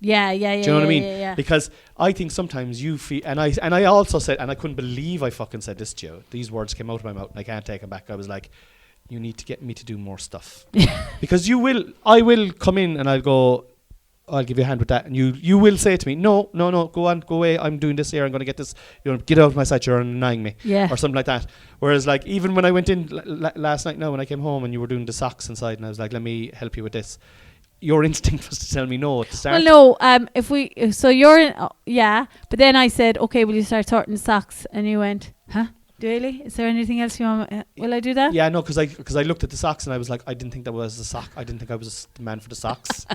Yeah. Do you know what I mean? Yeah. Because I think sometimes you feel, and I also said, and I couldn't believe I fucking said this to you. These words came out of my mouth and I can't take them back. I was like, you need to get me to do more stuff. Because I will come in and I'll go, I'll give you a hand with that. And you will say to me, no, go on, go away. I'm doing this here. I'm going to get this. Get out of my sight. You're annoying me. Yeah. Or something like that. Whereas like even when I went in last night now when I came home and you were doing the socks inside and I was like, let me help you with this. Your instinct was to tell me no at the start. Well, no. So you're in. Yeah. But then I said, okay, will you start sorting the socks? And you went, huh? Really? Is there anything else you want? Will I do that? Yeah, no, because I looked at the socks and I was like, I didn't think that was a sock. I didn't think I was the man for the socks.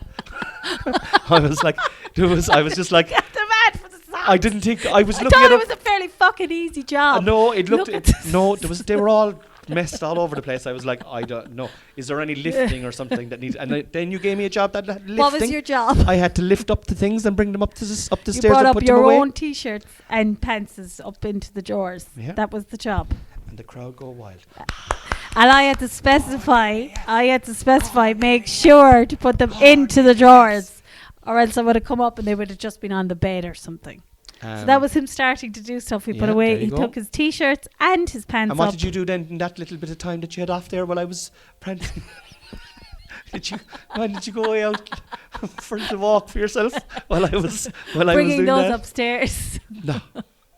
I was like, I was just like, the man for the socks. I didn't think I was I looking thought at it was a fairly fucking easy job. no, it looked Look they were all messed all over the place. I was like, I don't know. Is there any lifting or something that needs? And then you gave me a job that lifting. What was your job? I had to lift up the things and bring them up the You stairs brought and up put them your away. own t-shirts and pants up into the drawers. Yeah. That was the job. And the crowd go wild. And I had to specify, make sure to put them into the drawers, or else I would have come up and they would have just been on the bed or something. So that was him starting to do stuff. He put away. He took his t-shirts and his pants And what up. did you do then in that little bit of time that you had off there while I was prancing? Why did you go out for the walk for yourself while I was bringing doing those that? upstairs?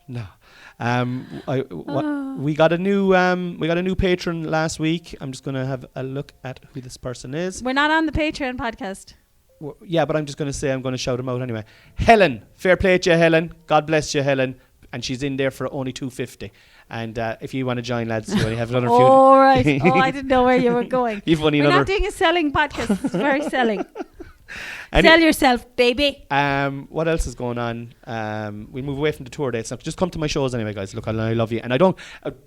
No. We got a new patron last week. I'm just going to have a look at who this person is. We're not on the Patreon podcast. Yeah, but I'm just going to say I'm going to shout him out anyway. Helen, fair play to you, Helen. God bless you, Helen. And she's in there for only $2.50. And if you want to join, lads, you only have another few. Oh, right. Oh, I didn't know where you were going. We're not doing a selling podcast. It's very selling. Sell yourself, baby. What else is going on? We'll move away from the tour dates. Now, just come to my shows anyway, guys. Look, I love you. And I don't...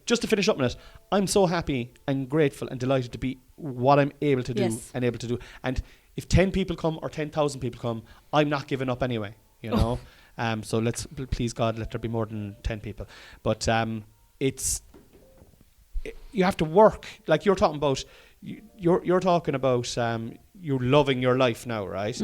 just to finish up on it, I'm so happy and grateful and delighted to be what I'm able to do and able to do. And if 10 people come or 10,000 people come, I'm not giving up anyway, you know. So let's, please God, let there be more than 10 people. But you have to work. Like you're talking about... You're talking about you're loving your life now, right?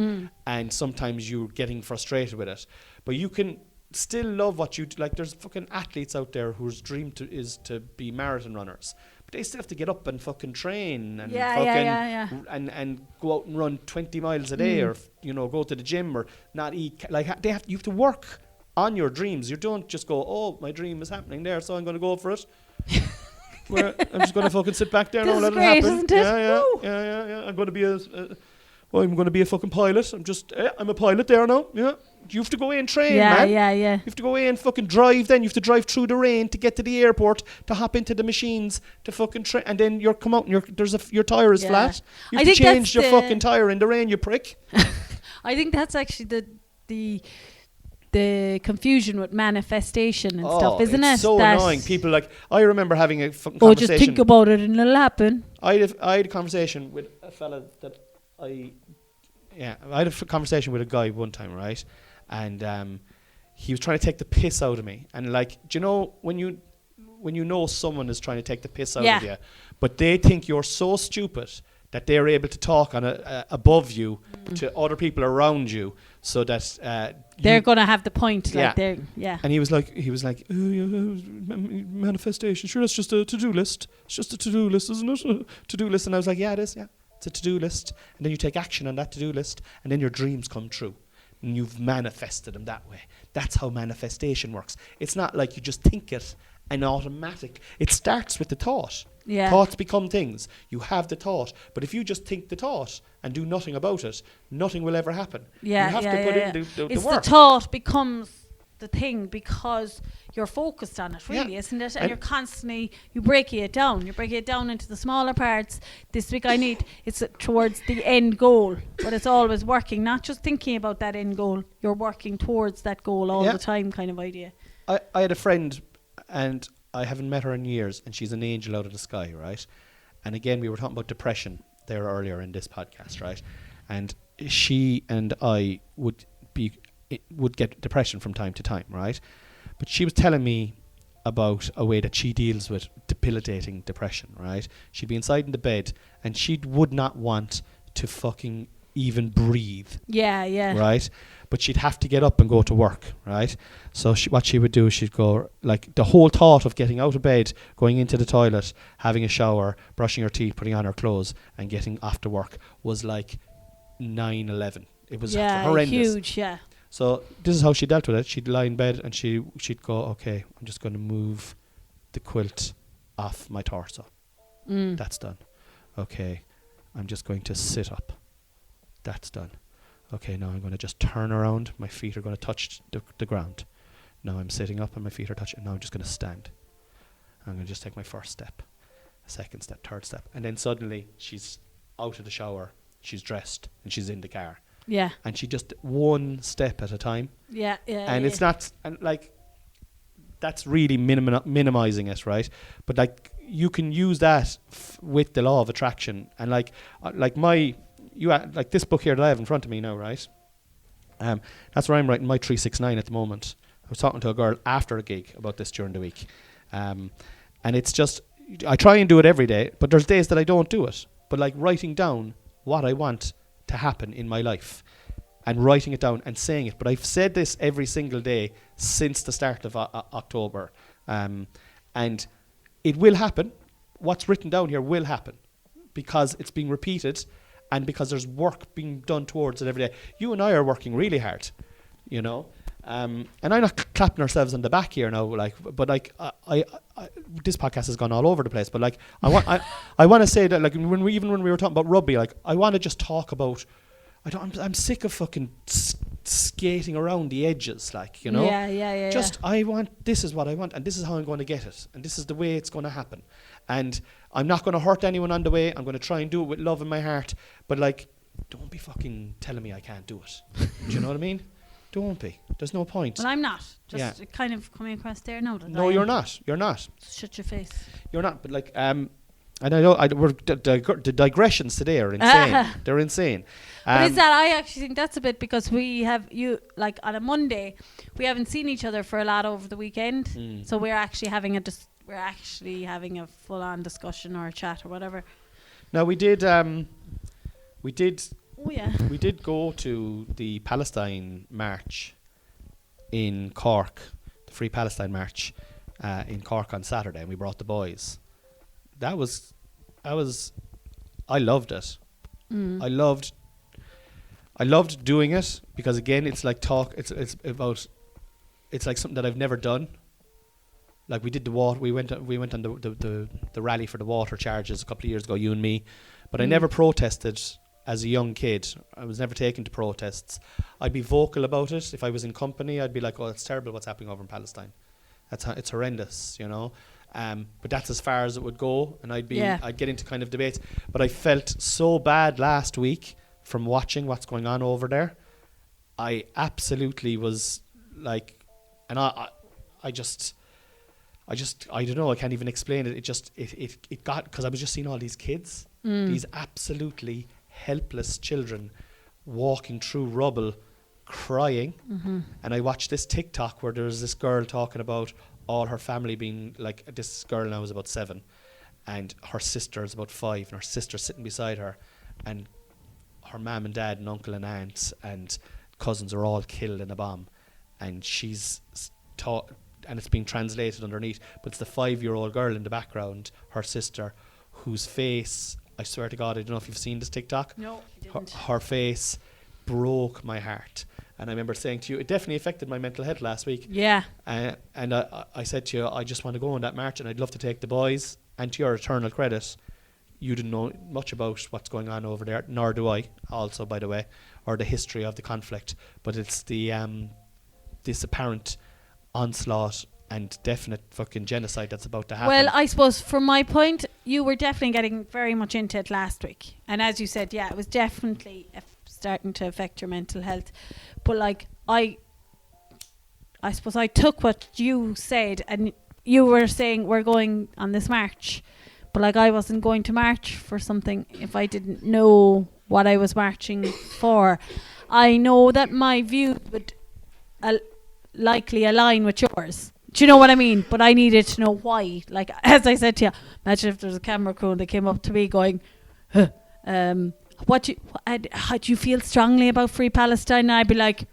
And sometimes you're getting frustrated with it, but you can still love what you do. Like there's fucking athletes out there whose dream is to be marathon runners, but they still have to get up and fucking train and and go out and run 20 miles a day, or go to the gym or not eat. Like you have to work on your dreams. You don't just go, oh, my dream is happening there, so I'm going to go for it. Where I'm just going to fucking sit back there and let it happen. Isn't it? Yeah. I'm going to be a fucking pilot. I'm a pilot there now. Yeah. You have to go away and train, man. Yeah. You have to go away and fucking drive. Then you have to drive through the rain to get to the airport, to hop into the machines, to fucking train, and then you're come out and your tire is flat. You have to change your fucking tire in the rain, you prick. I think that's actually the confusion with manifestation and stuff, isn't it? It's so annoying. People I remember having a fucking conversation. Just think about it and it'll happen. I had a conversation with a fella that I had a conversation with a guy one time, right? And he was trying to take the piss out of me. And do you know when you know someone is trying to take the piss out of you, but they think you're so stupid that they're able to talk on above you to other people around you, so that they're going to have the point. And he was like, manifestation. Sure, that's just a to-do list. It's just a to-do list, isn't it? A to-do list. And I was like, yeah, it is. Yeah, it's a to-do list. And then you take action on that to-do list, and then your dreams come true. And you've manifested them that way. That's how manifestation works. It's not like you just think it and automatic. It starts with the thought. Yeah. Thoughts become things. You have the thought. But if you just think the thought and do nothing about it, nothing will ever happen. Yeah, you have to put in the it's work. The thought becomes the thing because you're focused on it, really, isn't it? And you're constantly, you're breaking it down. You're breaking it down into the smaller parts. This week it's towards the end goal. But it's always working, not just thinking about that end goal. You're working towards that goal all the time, kind of idea. I had a friend, and I haven't met her in years, and she's an angel out of the sky, right? And again, we were talking about depression there earlier in this podcast, right? And she and I would get depression from time to time, right? But she was telling me about a way that she deals with debilitating depression, right? She'd be inside in the bed, and she would not want to fucking even breathe. Yeah. Right? But she'd have to get up and go to work, right? So what she would do is she'd go, the whole thought of getting out of bed, going into the toilet, having a shower, brushing her teeth, putting on her clothes, and getting off to work was like 9/11. It was horrendous. Huge, yeah. So this is how she dealt with it. She'd lie in bed and she'd go, okay, I'm just going to move the quilt off my torso. That's done. Okay, I'm just going to sit up. That's done. Okay, now I'm going to just turn around. My feet are going to touch the ground. Now I'm sitting up and my feet are touching. Now I'm just going to stand. I'm going to just take my first step, a second step, third step. And then suddenly she's out of the shower, she's dressed, and she's in the car. Yeah. And she just one step at a time. Yeah. And it's not, and like, that's really minimizing it, right? But like, you can use that with the law of attraction. And like this book here that I have in front of me now, right? That's where I'm writing my 369 at the moment. I was talking to a girl after a gig about this during the week. And it's just, I try and do it every day, but there's days that I don't do it. But like writing down what I want to happen in my life and writing it down and saying it. But I've said this every single day since the start of October. And it will happen. What's written down here will happen because it's being repeated and because there's work being done towards it every day. You and I are working really hard, you know. And I'm not clapping ourselves on the back here now, like, but like, I this podcast has gone all over the place. But like, I want to say that, like, when we were talking about rugby, like, I want to just talk about. I'm sick of fucking skating around the edges, like, you know. Yeah. Just this is what I want, and this is how I'm going to get it, and this is the way it's going to happen. And I'm not going to hurt anyone on the way. I'm going to try and do it with love in my heart. But like, don't be fucking telling me I can't do it. Do you know what I mean? Don't be. There's no point. Well, I'm not. Just kind of coming across there now. No, you're not. You're not. Shut your face. You're not. But like, and I know the digressions today are insane. They're insane. But is that, I actually think that's a bit because we have like on a Monday, we haven't seen each other for a lot over the weekend. So we're actually having a full-on discussion or a chat or whatever. Now we did. Oh yeah. We did go to the Palestine march in Cork, the Free Palestine march in Cork on Saturday, and we brought the boys. I loved it. I loved doing it because, again, it's like it's like something that I've never done. Like, we did the water. We went on the rally for the water charges a couple of years ago, you and me. But I never protested as a young kid. I was never taken to protests. I'd be vocal about it. If I was in company, I'd be like, "Oh, it's terrible what's happening over in Palestine. It's horrendous," you know. But that's as far as it would go, and I'd get into kind of debates. But I felt so bad last week from watching what's going on over there. I absolutely was like, and I don't know, I can't even explain it. It got, because I was just seeing all these kids, these absolutely helpless children walking through rubble, crying. And I watched this TikTok where there was this girl talking about all her family being, like, this girl now is about 7 and her sister is about 5 and her sister sitting beside her, and her mum and dad and uncle and aunt and cousins are all killed in a bomb, and she's taught, and it's being translated underneath, but it's the 5-year-old girl in the background, her sister, whose face, I swear to God, I don't know if you've seen this TikTok. No, I didn't. Her face broke my heart. And I remember saying to you, it definitely affected my mental health last week. Yeah. And I said to you, I just want to go on that march and I'd love to take the boys. And to your eternal credit, you didn't know much about what's going on over there, nor do I, also, by the way, or the history of the conflict. But it's the this apparent onslaught and definite fucking genocide that's about to happen. Well, I suppose from my point, you were definitely getting very much into it last week. And as you said, yeah, it was definitely starting to affect your mental health. But like, I suppose I took what you said, and you were saying we're going on this march. But like, I wasn't going to march for something if I didn't know what I was marching for. I know that my views would likely align with yours. Do you know what I mean? But I needed to know why. Like, as I said to you, imagine if there was a camera crew and they came up to me going, how do you feel strongly about Free Palestine? And I'd be like,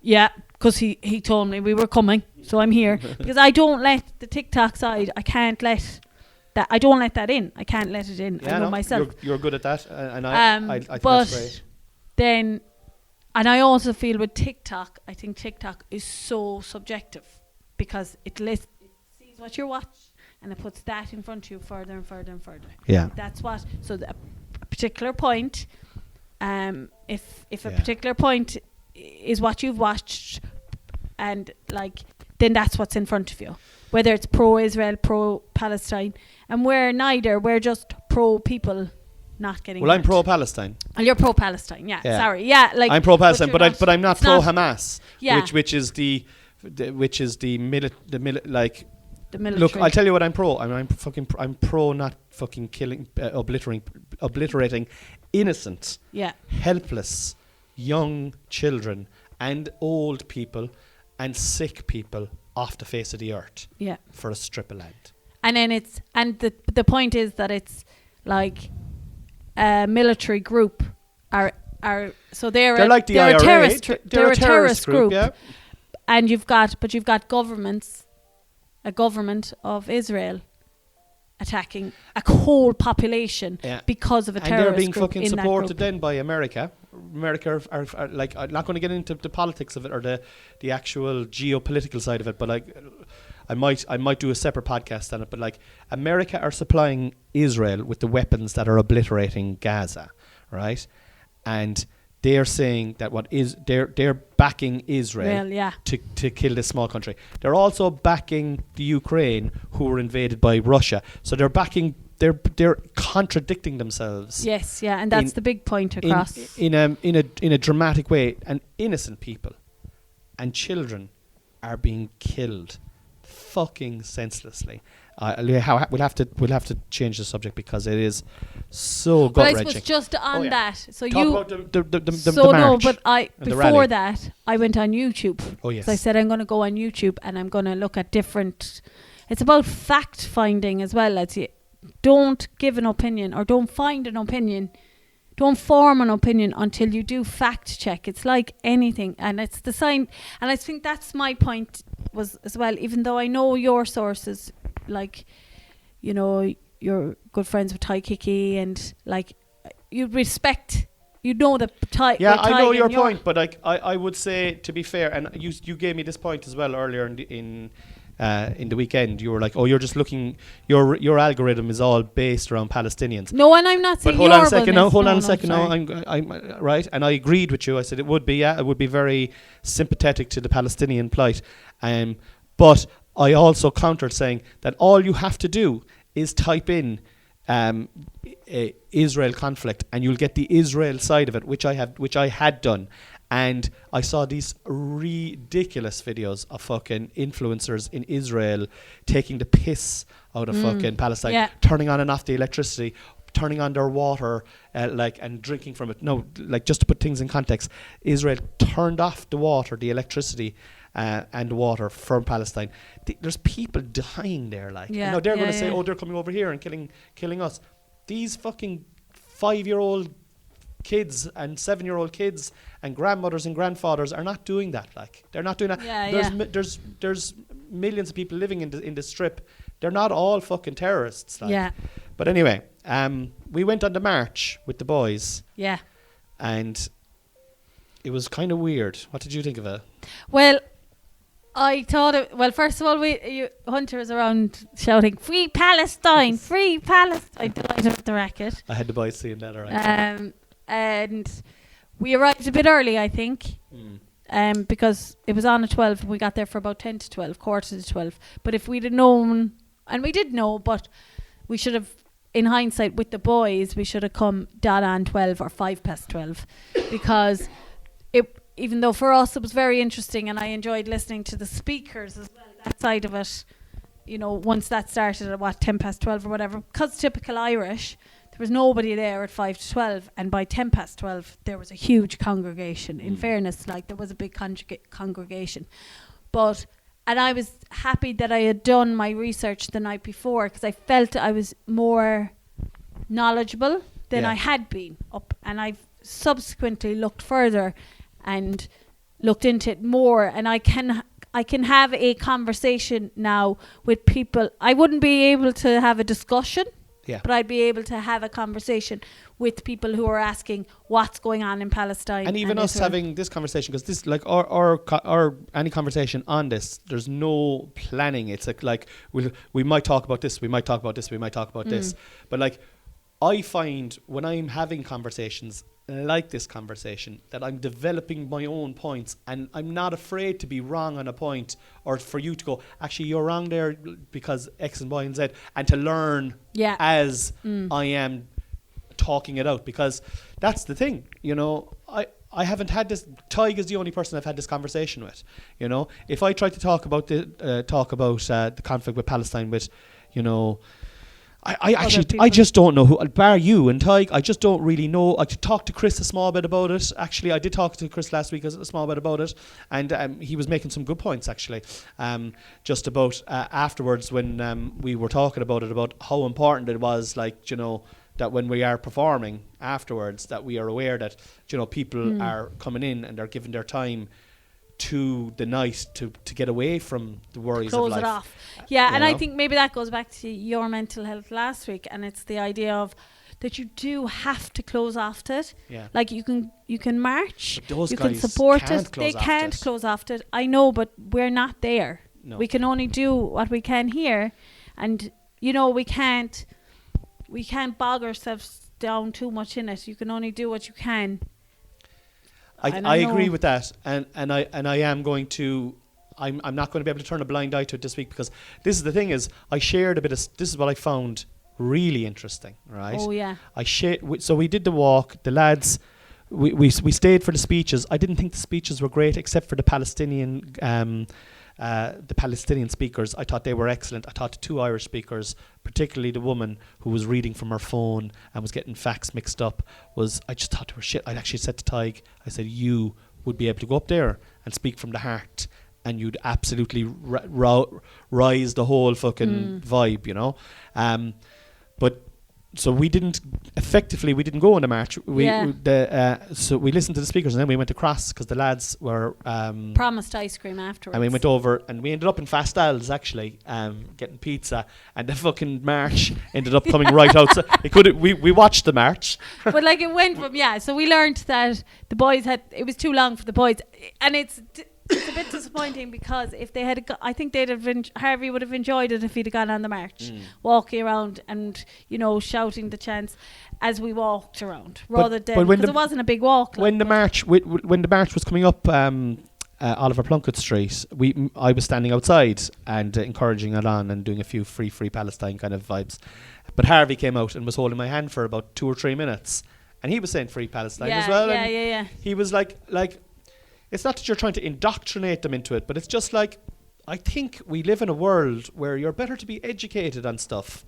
yeah, because he told me we were coming, so I'm here. Because I don't let the TikTok side, I don't let that in. I can't let it in. Yeah, I know myself. You're good at that, and I think but that's great. Then And I also feel with TikTok, I think TikTok is so subjective because it sees what you watch and it puts that in front of you further and further and further. Yeah. That's what. So a particular point, if a Yeah. particular point is what you've watched, and like, then that's what's in front of you. Whether it's pro-Israel, pro-Palestine, and we're neither. We're just pro-people not getting. Well, I'm hurt. pro-Palestine. Well, you're pro-Palestine. Yeah. Yeah. Sorry. Yeah. Like I'm pro-Palestine, but you're I'm not it's not- pro-Hamas. Yeah. Which is the like. The military. Look, I'll tell you what I'm pro. I'm pro not fucking killing, obliterating innocent, Yeah. helpless, young children and old people and sick people off the face of the earth Yeah. for a strip of land. And then the point is that it's like a military group are so they're like the they're IRA. a terrorist They're a terrorist group, yeah. and you've got a government of Israel attacking a whole population because of a terrorist and they're being group fucking in that supported group. then by America. America are like, I'm not going to get into the politics of it or the actual geopolitical side of it, but like I might do a separate podcast on it. But like, America are supplying Israel with the weapons that are obliterating Gaza, right? And they're saying that they're backing Israel to kill this small country. They're also backing the Ukraine, who were invaded by Russia. So they're backing. They're contradicting themselves. Yes, yeah, and that's the big point across. In a dramatic way, and innocent people and children are being killed, fucking senselessly. We'll have to change the subject because it is so gut wrenching. But I suppose just on that, so talk you about the so march. No, but before rally. that, I went on YouTube. Oh yes. So I said I'm going to go on YouTube and I'm going to look at different. It's about fact finding as well. As you don't give an opinion or don't find an opinion. Don't form an opinion until you do fact check. It's like anything, and it's the sign. And I think that's my point was as well. Even though I know your sources, like, you know, you're good friends with Ty Kiki, and like you respect, you know the Ty. Yeah, I know your point, but like I would say, to be fair, and you gave me this point as well earlier in the weekend. You were like, oh, you're just looking, your algorithm is all based around Palestinians. No, and I'm not saying. But hold on a second. No, I'm right, and I agreed with you. I said it would be very sympathetic to the Palestinian plight. But I also countered saying that all you have to do is type in Israel conflict, and you'll get the Israel side of it, which I had done. And I saw these ridiculous videos of fucking influencers in Israel taking the piss out of fucking Palestine, turning on and off the electricity, turning on their water, and drinking from it. No, like, just to put things in context, Israel turned off the water, the electricity, and the water from Palestine. There's people dying there. Like, they're going to say, oh, they're coming over here and killing us. These fucking 5-year-old kids and 7-year-old kids and grandmothers and grandfathers are not doing that. Like, they're not doing that. There's millions of people living in the strip. They're not all fucking terrorists. Like. But anyway, we went on the march with the boys. Yeah. And it was kind of weird. What did you think of it? Well, I thought first of all, Hunter was around shouting, "Free Palestine! Free Palestine!" Delighted with the racket. I had the boys seeing that, alright. And we arrived a bit early, I think, because it was on at 12 and we got there for about 10 to 12, quarter to 12. But if we'd have known, and we did know, but we should have, in hindsight, with the boys, we should have come dead on 12 or 5 past 12, because even though for us it was very interesting and I enjoyed listening to the speakers as well, that side of it, you know, once that started at 10 past 12 or whatever, because typical Irish, there was nobody there at 5 to 12, and by 10 past 12 there was a huge congregation. In fairness, like, there was a big congregation. And I was happy that I had done my research the night before, because I felt I was more knowledgeable than I had been up, and I've subsequently looked further and looked into it more, and I can have a conversation now with people. I wouldn't be able to have a discussion Yeah. But I'd be able to have a conversation with people who are asking what's going on in Palestine. And even us having this conversation, because this, like, our any conversation on this, there's no planning. It's like we might talk about this, we might talk about this, we might talk about this. But like, I find when I'm having conversations like this conversation that I'm developing my own points, and I'm not afraid to be wrong on a point, or for you to go, actually you're wrong there because X and Y and Z, and to learn as I am talking it out, because that's the thing, you know. I haven't had this. Tig is the only person I've had this conversation with. You know, if I try to talk about the conflict with Palestine with, you know, I just don't know who, bar you and Tig, I just don't really know. I talked to Chris a small bit about it. Actually, I did talk to Chris last week a small bit about it, and he was making some good points actually. Just about afterwards when we were talking about it, about how important it was, like, you know, that when we are performing afterwards, that we are aware that, you know, people are coming in and they're giving their time to the night to get away from the worries of life. Close it off. Yeah, and I think maybe that goes back to your mental health last week, and it's the idea of that you do have to close off to it. Yeah. Like you can march, you can support it. They can't close off to it. I know, but we're not there. No. We can only do what we can here, and you know, we can't bog ourselves down too much in it. You can only do what you can. I agree with that, and I am going to. I'm not going to be able to turn a blind eye to it this week, because this is the thing is I shared a bit of. This is what I found really interesting, right? Oh yeah. So we did the walk. The lads, we stayed for the speeches. I didn't think the speeches were great, except for the Palestinian speakers. I thought they were excellent. I thought the two Irish speakers, particularly the woman who was reading from her phone and was getting facts mixed up, I just thought they were shit. I actually said to Tig, I said, you would be able to go up there and speak from the heart, and you'd absolutely rise the whole fucking vibe, you know. But so we didn't go on the march. So we listened to the speakers, and then we went across, because the lads were promised ice cream afterwards. And we went over, and we ended up in Fastal's actually, getting pizza, and the fucking march ended up coming right out. So we watched the march, but like it went from So we learned that the boys it was too long for the boys, and it's a bit disappointing, because if they had, I think Harvey would have enjoyed it if he'd have gone on the march, walking around and, you know, shouting the chants as we walked around, rather than, because it wasn't a big walk. When the march was coming up Oliver Plunkett Street, I was standing outside and encouraging it on and doing a few free Palestine kind of vibes, but Harvey came out and was holding my hand for about 2 or 3 minutes, and he was saying free Palestine as well. Yeah. He was like. It's not that you're trying to indoctrinate them into it, but it's just like, I think we live in a world where you're better to be educated on stuff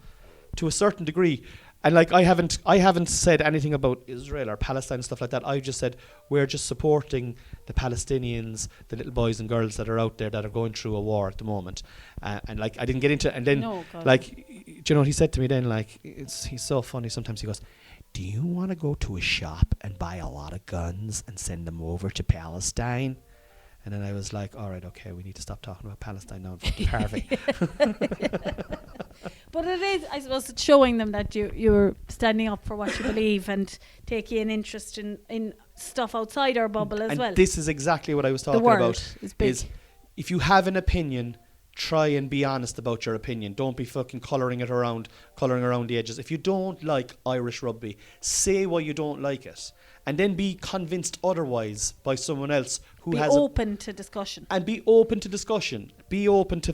to a certain degree. And like, I haven't said anything about Israel or Palestine and stuff like that. I've just said we're just supporting the Palestinians, the little boys and girls that are out there that are going through a war at the moment. And like, I didn't get into it. And then, like, do you know what he said to me then? Like, he's so funny. Sometimes he goes, do you want to go to a shop and buy a lot of guns and send them over to Palestine? And then I was like, all right, okay, we need to stop talking about Palestine now in front of Harvey. But it is, I suppose, it's showing them that you're standing up for what you believe and taking an interest in stuff outside our bubble as well. This is exactly what I was talking about. Is if you have an opinion, try and be honest about your opinion. Don't be fucking colouring around the edges. If you don't like Irish rugby, say why you don't like it, and then be convinced otherwise by someone else who has open to discussion. And be open to discussion. Be open to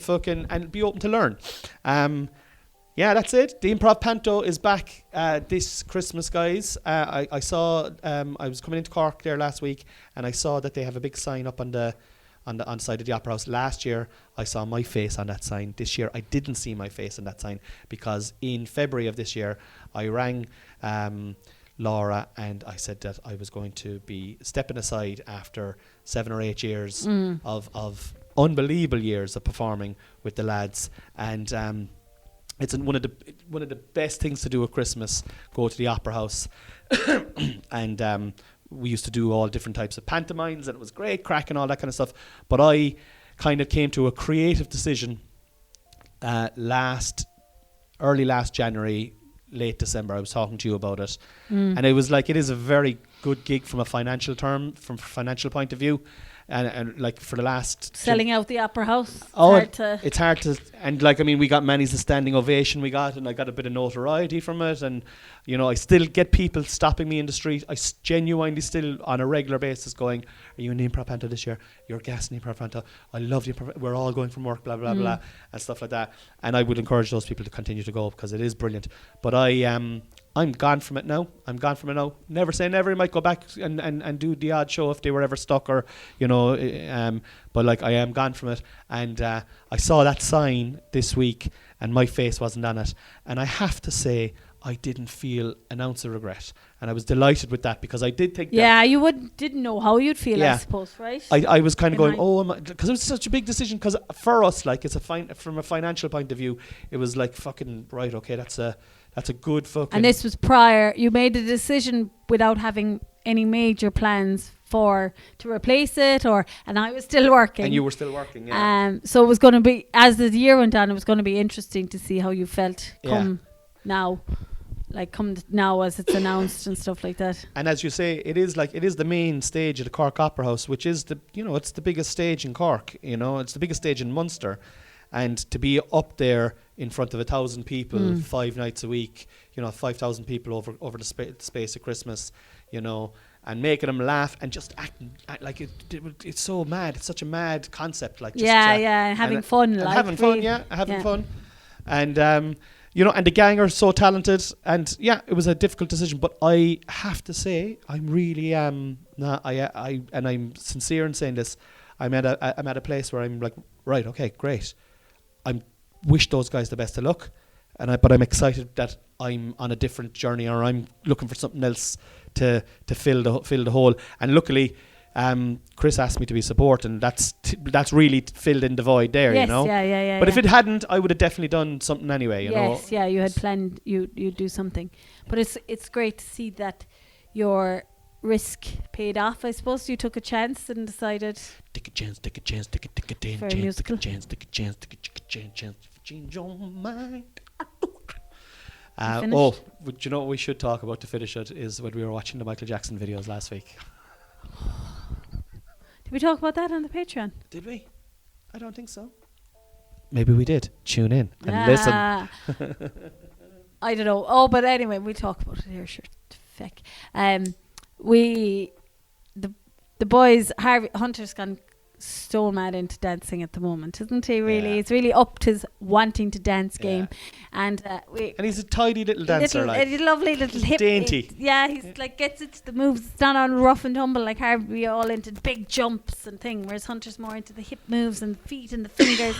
be open to learn. Yeah, that's it. The Improv Panto is back this Christmas, guys. I saw. I was coming into Cork there last week, and I saw that they have a big sign up on the side of the Opera House. Last year I saw my face on that sign. This year I didn't see my face on that sign, because in February of this year I rang Laura and I said that I was going to be stepping aside after 7 or 8 years of unbelievable years of performing with the lads, and it's one of the best things to do at Christmas, go to the Opera House. And we used to do all different types of pantomimes, and it was great crack and all that kind of stuff. But I kind of came to a creative decision early last January, late December. I was talking to you about it, and it was like it is a very good gig from a financial point of view. And like for the last selling out the Opera House. It's hard to, and like I mean, we got many's the standing ovation we got, and I got a bit of notoriety from it, and you know, I still get people stopping me in the street. I genuinely still on a regular basis going, "Are you in the Improv Panto this year? You're a guest in the Improv Panto. I love the Improv. We're all going from work, blah blah blah," and stuff like that. And I would encourage those people to continue to go because it is brilliant. But I'm gone from it now. Never say never. I might go back and do the odd show if they were ever stuck or, you know, but like I am gone from it. And I saw that sign this week and my face wasn't on it. And I have to say, I didn't feel an ounce of regret. And I was delighted with that because I did think that. You didn't know how you'd feel, I suppose, right? I was kind of going, because it was such a big decision. Because for us, like, it's from a financial point of view, it was like fucking, right, okay, that's a good fucking... And this was prior. You made a decision without having any major plans to replace it, and I was still working. And you were still working, yeah. So it was going to be, as the year went on, it was going to be interesting to see how you felt come now as it's announced and stuff like that. And as you say, it is the main stage of the Cork Opera House, which is it's the biggest stage in Cork, it's the biggest stage in Munster. And to be up there in front of 1,000 people 5 nights a week, 5,000 people over the space of Christmas, and making them laugh and just acting like it's so mad. It's such a mad concept. Like having fun. Having fun. And and the gang are so talented. And it was a difficult decision, but I have to say, I'm really and I'm sincere in saying this. I'm at a place where I'm like, right, okay, great. I wish those guys the best of luck, but I'm excited that I'm on a different journey, or I'm looking for something else to fill the hole. And luckily, Chris asked me to be support, and that's really filled in the void there. Yes, But if it hadn't, I would have definitely done something anyway. Yes, you had planned you do something, but it's great to see that your risk paid off. I suppose you took a chance and decided. Take a chance, change your mind. But you know what we should talk about to finish it is when we were watching the Michael Jackson videos last week. Did we talk about that on the Patreon? Did we? I don't think so. Maybe we did. Tune in and listen. I don't know. But anyway, we'll talk about it here. Sure. Feck. The boys, Hunter's gone so mad into dancing at the moment, isn't he? Really, it's really upped his wanting to dance game, and he's a tidy little dancer, a lovely little hip, dainty. He's like gets it to the moves. It's not on rough and tumble like Harvey, all into big jumps and thing. Whereas Hunter's more into the hip moves and the feet and the fingers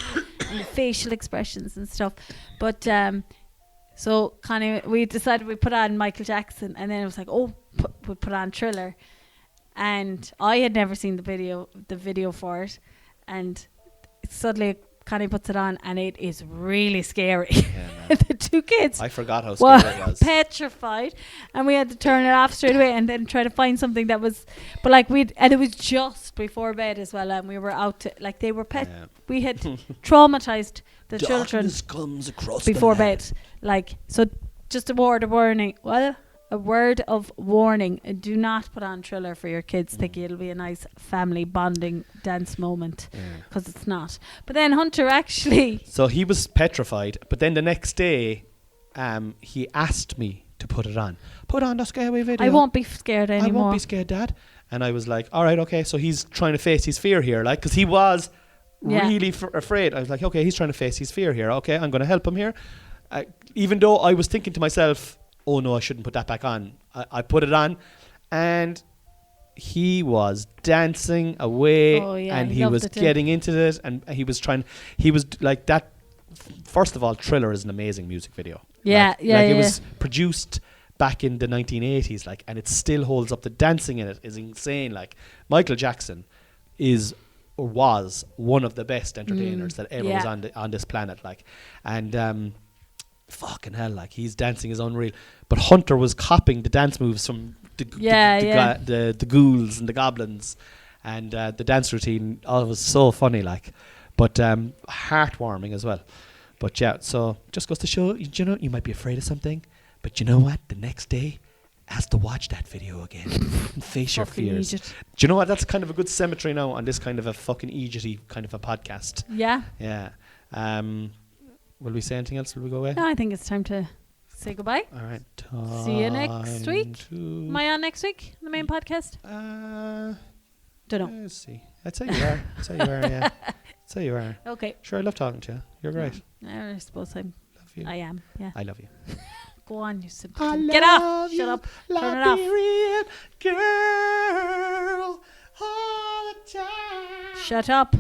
and the facial expressions and stuff. But so kind of we decided we put on Michael Jackson, and then it was like, we put on Thriller. And I had never seen the video for it, and suddenly Connie puts it on, and it is really scary. The two kids, I forgot how scary it was. Petrified, and we had to turn it off straight away, and then try to find something that was, but like and it was just before bed as well, and we were out to, like they were we had traumatized the children comes across before bed, like so. Just a word of warning. A word of warning, do not put on Thriller for your kids thinking it'll be a nice family bonding dance moment, because it's not. But then Hunter actually... So he was petrified, but then the next day he asked me to put it on. Put on the Scare Away video. I won't be scared anymore. I won't be scared, Dad. And I was like, all right, okay. So he's trying to face his fear here, like, because he was really afraid. I was like, okay, he's trying to face his fear here. Okay, I'm going to help him here. Even though I was thinking to myself, oh no, I shouldn't put that back on. I put it on, and he was dancing away, and he was getting into it, and he was like that. First of all, Thriller is an amazing music video. It was produced back in the 1980s, like, and it still holds up. The dancing in it is insane. Like, Michael Jackson is or was one of the best entertainers that ever was on this planet. Like, and fucking hell, like, he's dancing is unreal. But Hunter was copying the dance moves from the ghouls and the goblins, and the dance routine. Oh, it was so funny, like, but heartwarming as well. But yeah, so just goes to show, you know, you might be afraid of something, But you know what? The next day, has to watch that video again and face your Fucking fears. Egypt. Do you know what? That's kind of a good symmetry now on this kind of a fucking Egypty kind of a podcast. Yeah. Yeah. Will we say anything else? Will we go away? No, I think it's time to say goodbye. All right. See you next week. to- Am I on next week? The main podcast? Don't know. Let's see. I'd say you are. I'd say you are, yeah. I'd say you are. Okay. Sure, I love talking to you. You're great. I suppose Love you. I am. Yeah. I love you. Go on, you I simpleton. Get off. love Shut you, up. Turn it off. Liberian girl all the time. Shut up.